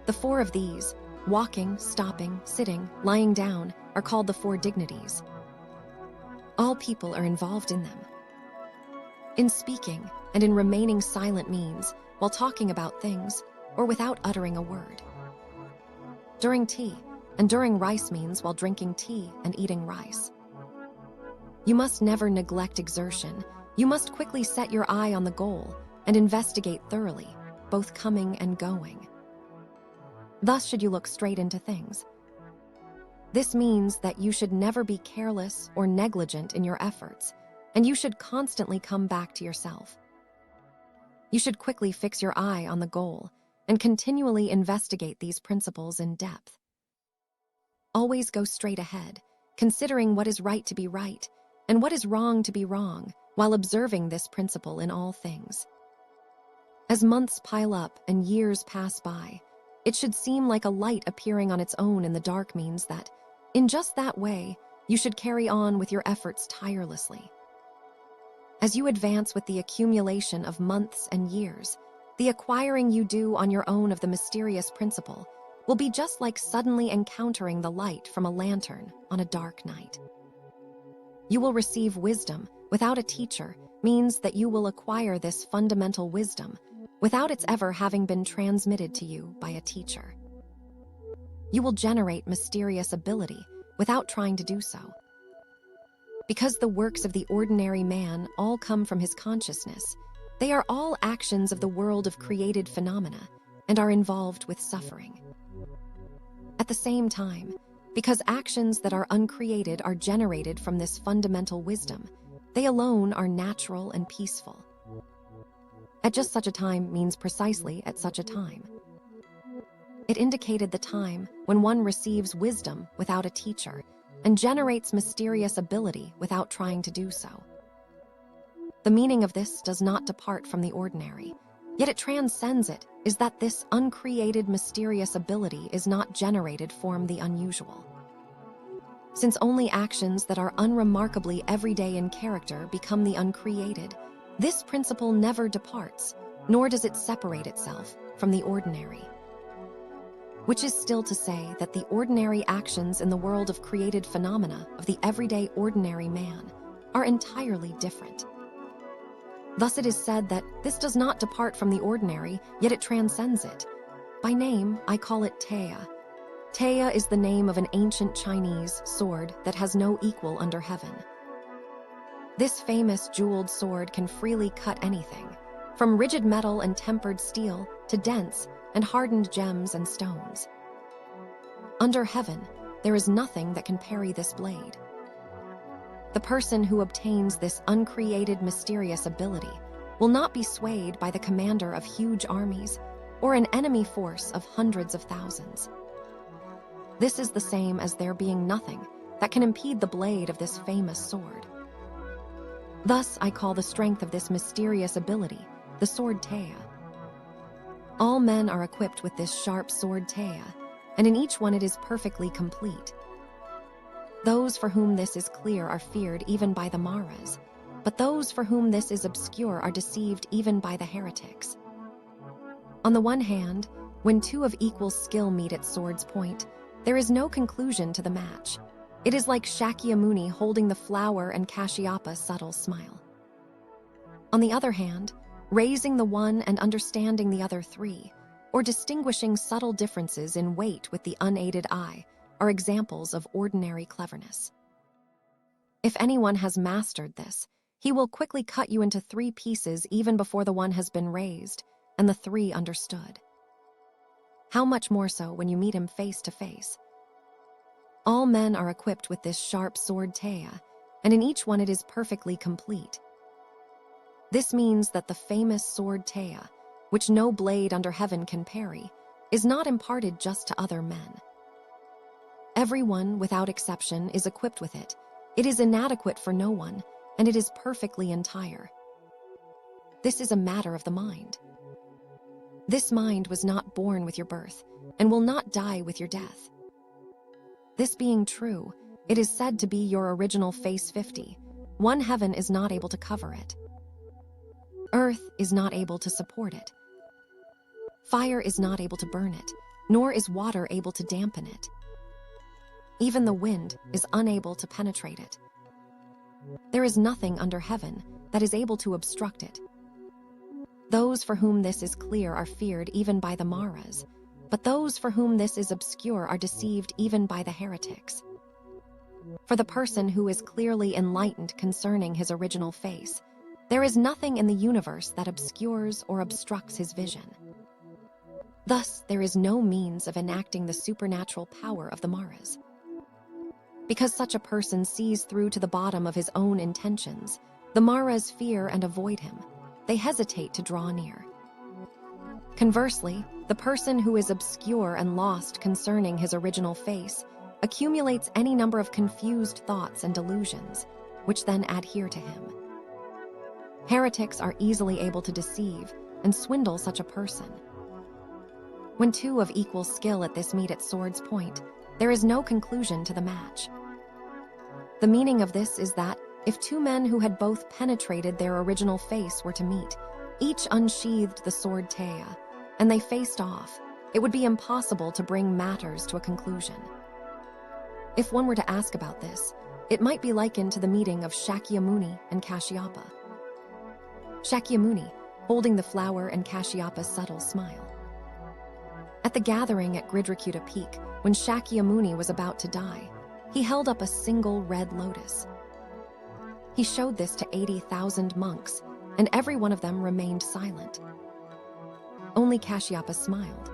The four of these, walking, stopping, sitting, lying down, are called the four dignities. All people are involved in them. In speaking and in remaining silent means while talking about things or without uttering a word. During tea and during rice means while drinking tea and eating rice. You must never neglect exertion. You must quickly set your eye on the goal and investigate thoroughly, both coming and going. Thus should you look straight into things. This means that you should never be careless or negligent in your efforts, and you should constantly come back to yourself. You should quickly fix your eye on the goal and continually investigate these principles in depth. Always go straight ahead, considering what is right to be right and what is wrong to be wrong, while observing this principle in all things. As months pile up and years pass by, it should seem like a light appearing on its own in the dark means that, in just that way, you should carry on with your efforts tirelessly. As you advance with the accumulation of months and years, the acquiring you do on your own of the mysterious principle will be just like suddenly encountering the light from a lantern on a dark night. You will receive wisdom without a teacher means that you will acquire this fundamental wisdom without its ever having been transmitted to you by a teacher. You will generate mysterious ability without trying to do so. Because the works of the ordinary man all come from his consciousness, they are all actions of the world of created phenomena and are involved with suffering. At the same time, because actions that are uncreated are generated from this fundamental wisdom, they alone are natural and peaceful. At just such a time means precisely at such a time. It indicated the time when one receives wisdom without a teacher and generates mysterious ability without trying to do so. The meaning of this does not depart from the ordinary, yet it transcends it, is that this uncreated mysterious ability is not generated from the unusual. Since only actions that are unremarkably everyday in character become the uncreated, this principle never departs, nor does it separate itself from the ordinary. Which is still to say that the ordinary actions in the world of created phenomena of the everyday ordinary man are entirely different. Thus it is said that this does not depart from the ordinary, yet it transcends it. By name, I call it Taia. Taia is the name of an ancient Chinese sword that has no equal under heaven. This famous jeweled sword can freely cut anything, from rigid metal and tempered steel to dense and hardened gems and stones. Under heaven, there is nothing that can parry this blade. The person who obtains this uncreated mysterious ability will not be swayed by the commander of huge armies or an enemy force of hundreds of thousands. This is the same as there being nothing that can impede the blade of this famous sword. Thus I call the strength of this mysterious ability the sword Taia. All men are equipped with this sharp sword Taia, and in each one it is perfectly complete. Those for whom this is clear are feared even by the Maras, but those for whom this is obscure are deceived even by the heretics. On the one hand, when two of equal skill meet at sword's point, there is no conclusion to the match. It is like Shakyamuni holding the flower and Kashyapa subtle smile. On the other hand, Raising the one and understanding the other three, or distinguishing subtle differences in weight with the unaided eye, are examples of ordinary cleverness. If anyone has mastered this, he will quickly cut you into 3 pieces even before the one has been raised and the 3 understood. How much more so when you meet him face to face? All men are equipped with this sharp sword Taia, and in each one it is perfectly complete. This means that the famous sword Taia, which no blade under heaven can parry, is not imparted just to other men. Everyone, without exception, is equipped with it. It is inadequate for no one, and it is perfectly entire. This is a matter of the mind. This mind was not born with your birth, and will not die with your death. This being true, it is said to be your original face 50. One heaven is not able to cover it. Earth is not able to support it. Fire is not able to burn it, nor is water able to dampen it. Even the wind is unable to penetrate it. There is nothing under heaven that is able to obstruct it. Those for whom this is clear are feared even by the Maras, but those for whom this is obscure are deceived even by the heretics. For the person who is clearly enlightened concerning his original face, there is nothing in the universe that obscures or obstructs his vision. Thus, there is no means of enacting the supernatural power of the Maras. Because such a person sees through to the bottom of his own intentions, the Maras fear and avoid him. They hesitate to draw near. Conversely, the person who is obscure and lost concerning his original face accumulates any number of confused thoughts and delusions, which then adhere to him. Heretics are easily able to deceive and swindle such a person. When 2 of equal skill at this meet at sword's point, there is no conclusion to the match. The meaning of this is that if 2 men who had both penetrated their original face were to meet, each unsheathed the sword Taia, and they faced off, it would be impossible to bring matters to a conclusion. If one were to ask about this, it might be likened to the meeting of Shakyamuni and Kashyapa. Shakyamuni, holding the flower, and Kashypa's subtle smile. At the gathering at Gridrakuta Peak, when Shakyamuni was about to die, he held up a single red lotus. He showed this to 80,000 monks, and every one of them remained silent. Only Kashyapa smiled.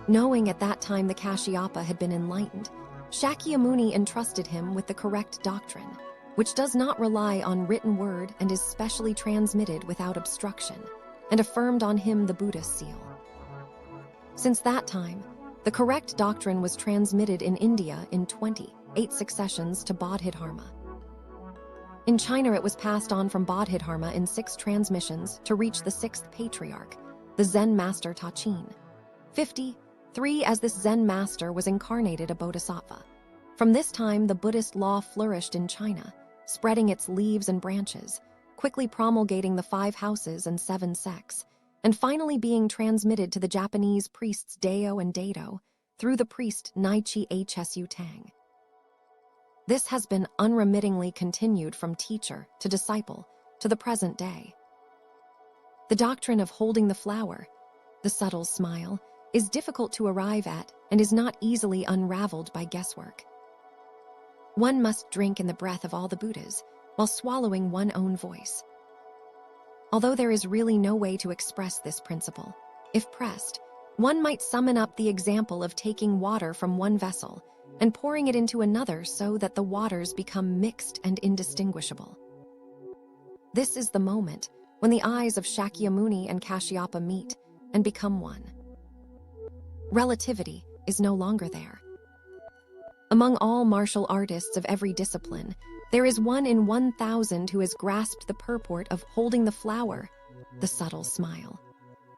Knowing at that time the Kashyapa had been enlightened, Shakyamuni entrusted him with the correct doctrine, which does not rely on written word and is specially transmitted without obstruction, and affirmed on him the Buddhist seal. Since that time, the correct doctrine was transmitted in India in 28 successions to Bodhidharma. In China, it was passed on from Bodhidharma in 6 transmissions to reach the 6th patriarch, the Zen master Tachin. 53 as this Zen master was incarnated a bodhisattva. From this time, the Buddhist law flourished in China, spreading its leaves and branches, quickly promulgating the 5 houses and 7 sects, and finally being transmitted to the Japanese priests Dao and Dado through the priest Naichi Hsu Tang. This has been unremittingly continued from teacher to disciple to the present day. The doctrine of holding the flower, the subtle smile, is difficult to arrive at and is not easily unraveled by guesswork. One must drink in the breath of all the Buddhas while swallowing one own voice. Although there is really no way to express this principle, if pressed, one might summon up the example of taking water from one vessel and pouring it into another so that the waters become mixed and indistinguishable. This is the moment when the eyes of Shakyamuni and Kashyapa meet and become one. Relativity is no longer there. Among all martial artists of every discipline, there is 1 in 1,000 who has grasped the purport of holding the flower, the subtle smile.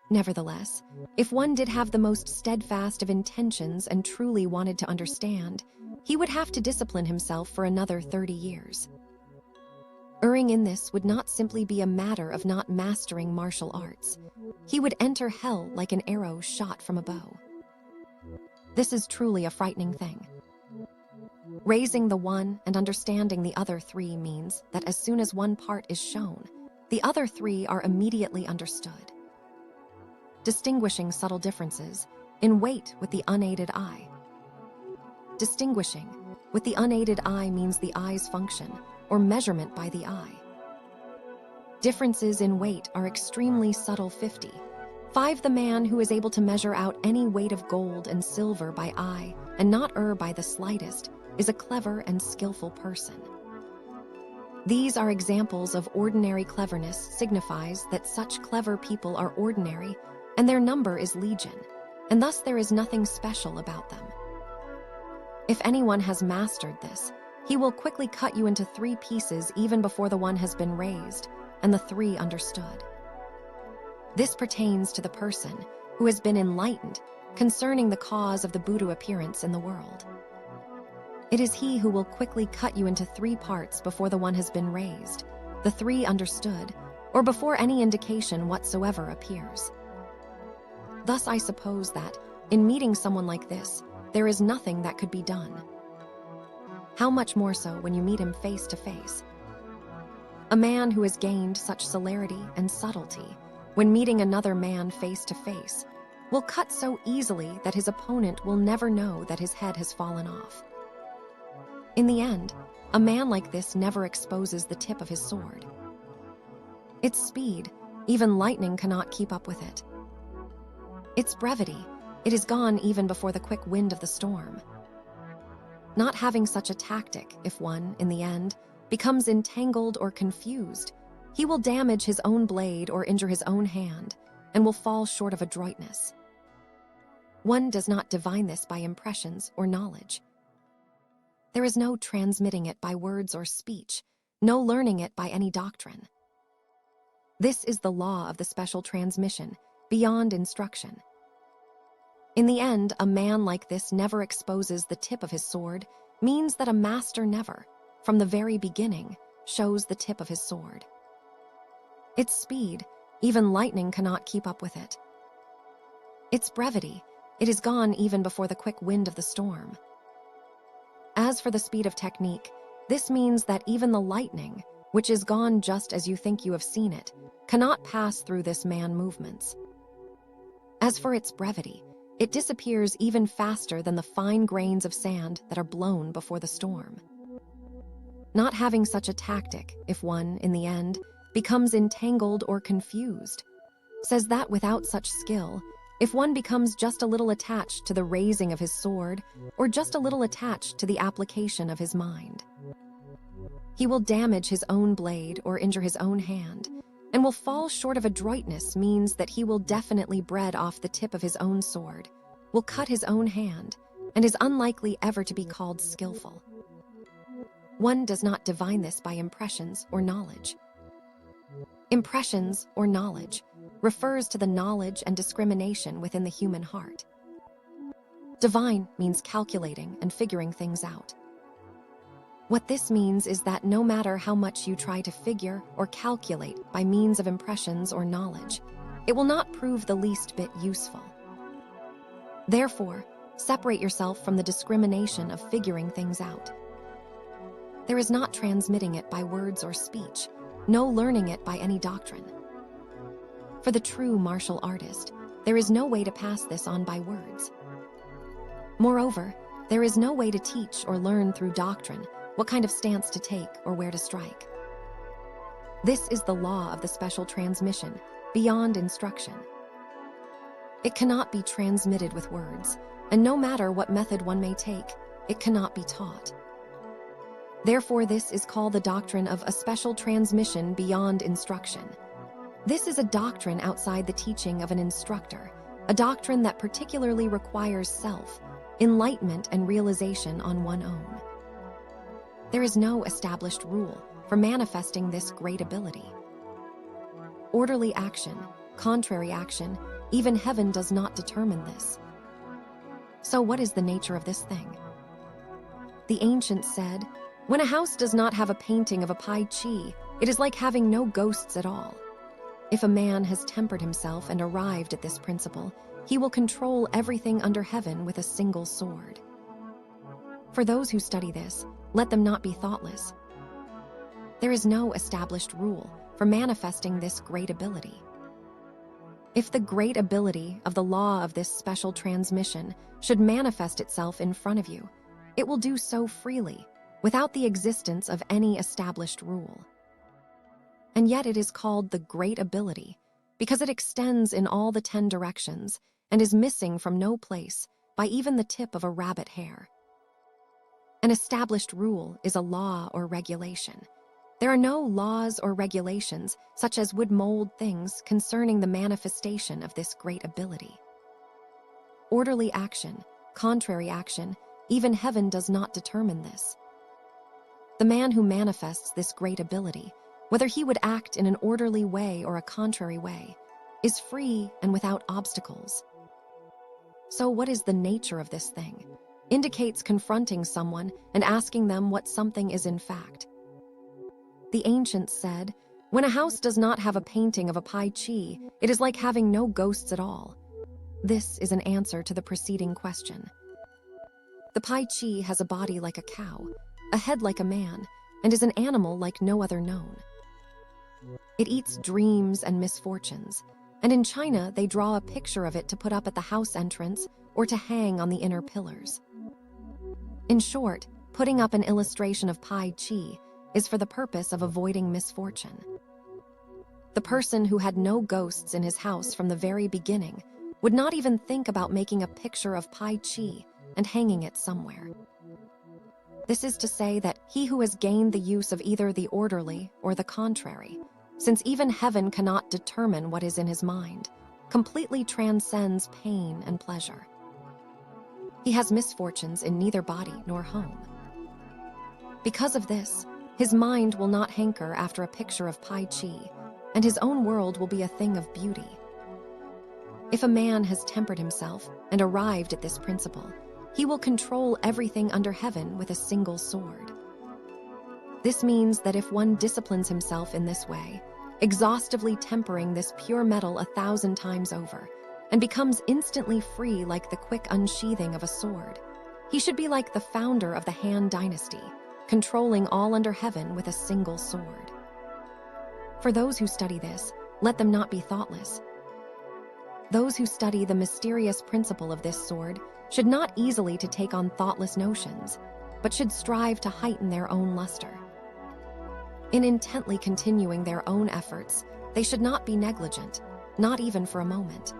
Nevertheless, if one did have the most steadfast of intentions and truly wanted to understand, he would have to discipline himself for another 30 years. Erring in this would not simply be a matter of not mastering martial arts. He would enter hell like an arrow shot from a bow. This is truly a frightening thing. Raising the one and understanding the other 3 means that as soon as one part is shown, The other three are immediately understood. Distinguishing subtle differences in weight with the unaided eye. Distinguishing with the unaided eye means the eye's function, or measurement by the eye. Differences in weight are extremely subtle. 5. The man who is able to measure out any weight of gold and silver by eye and not err by the slightest is a clever and skillful person. These are examples of ordinary cleverness, signifies that such clever people are ordinary, and their number is legion, and thus there is nothing special about them. If anyone has mastered this, he will quickly cut you into 3 pieces even before the one has been raised, and the 3 understood. This pertains to the person who has been enlightened concerning the cause of the Buddha appearance in the world. It is he who will quickly cut you into 3 parts before the one has been raised, the 3 understood, or before any indication whatsoever appears. Thus I suppose that, in meeting someone like this, there is nothing that could be done. How much more so when you meet him face to face? A man who has gained such celerity and subtlety, when meeting another man face to face, will cut so easily that his opponent will never know that his head has fallen off. In the end, a man like this never exposes the tip of his sword. Its speed, even lightning cannot keep up with it. Its brevity, it is gone even before the quick wind of the storm. Not having such a tactic, if one, in the end, becomes entangled or confused, he will damage his own blade or injure his own hand, and will fall short of adroitness. One does not divine this by impressions or knowledge. There is no transmitting it by words or speech, no learning it by any doctrine. This is the law of the special transmission, beyond instruction. In the end, a man like this never exposes the tip of his sword, means that a master never, from the very beginning, shows the tip of his sword. Its speed, even lightning cannot keep up with it. Its brevity, it is gone even before the quick wind of the storm. As for the speed of technique, this means that even the lightning, which is gone just as you think you have seen it, cannot pass through this man's movements. As for its brevity, it disappears even faster than the fine grains of sand that are blown before the storm. Not having such a tactic, if one, in the end, becomes entangled or confused, says that without such skill, if one becomes just a little attached to the raising of his sword, or just a little attached to the application of his mind, he will damage his own blade or injure his own hand, and will fall short of adroitness means that he will definitely bread off the tip of his own sword, will cut his own hand, and is unlikely ever to be called skillful. One does not divine this by impressions or knowledge. Impressions or knowledge refers to the knowledge and discrimination within the human heart. Divine means calculating and figuring things out. What this means is that no matter how much you try to figure or calculate by means of impressions or knowledge, it will not prove the least bit useful. Therefore, separate yourself from the discrimination of figuring things out. There is not transmitting it by words or speech, no learning it by any doctrine. For the true martial artist, there is no way to pass this on by words. Moreover, there is no way to teach or learn through doctrine what kind of stance to take or where to strike. This is the law of the special transmission, beyond instruction. It cannot be transmitted with words, and no matter what method one may take, it cannot be taught. Therefore, this is called the doctrine of a special transmission beyond instruction. This is a doctrine outside the teaching of an instructor, a doctrine that particularly requires self, enlightenment, and realization on one own. There is no established rule for manifesting this great ability. Orderly action, contrary action, even heaven does not determine this. So what is the nature of this thing? The ancients said, when a house does not have a painting of a Pai Chi, it is like having no ghosts at all. If a man has tempered himself and arrived at this principle, he will control everything under heaven with a single sword. For those who study this, let them not be thoughtless. There is no established rule for manifesting this great ability. If the great ability of the law of this special transmission should manifest itself in front of you, it will do so freely, without the existence of any established rule. And yet it is called the great ability because it extends in all the 10 directions and is missing from no place by even the tip of a rabbit hair. An established rule is a law or regulation. There are no laws or regulations such as would mold things concerning the manifestation of this great ability. Orderly action, contrary action, even heaven does not determine this. The man who manifests this great ability, whether he would act in an orderly way or a contrary way, is free and without obstacles. So what is the nature of this thing? Indicates confronting someone and asking them what something is in fact. The ancients said, when a house does not have a painting of a pai chi, it is like having no ghosts at all. This is an answer to the preceding question. The pai chi has a body like a cow, a head like a man, and is an animal like no other known. It eats dreams and misfortunes, and in China they draw a picture of it to put up at the house entrance or to hang on the inner pillars. In short, putting up an illustration of pai chi is for the purpose of avoiding misfortune. The person who had no ghosts in his house from the very beginning would not even think about making a picture of pai chi and hanging it somewhere. This is to say that he who has gained the use of either the orderly or the contrary, since even heaven cannot determine what is in his mind, completely transcends pain and pleasure. He has misfortunes in neither body nor home. Because of this, his mind will not hanker after a picture of pai chi, and his own world will be a thing of beauty. If a man has tempered himself and arrived at this principle, he will control everything under heaven with a single sword. This means that if one disciplines himself in this way, exhaustively tempering this pure metal 1,000 times over, and becomes instantly free like the quick unsheathing of a sword, he should be like the founder of the Han dynasty, controlling all under heaven with a single sword. For those who study this, let them not be thoughtless. Those who study the mysterious principle of this sword should not easily to take on thoughtless notions, but should strive to heighten their own luster. In intently continuing their own efforts, they should not be negligent, not even for a moment.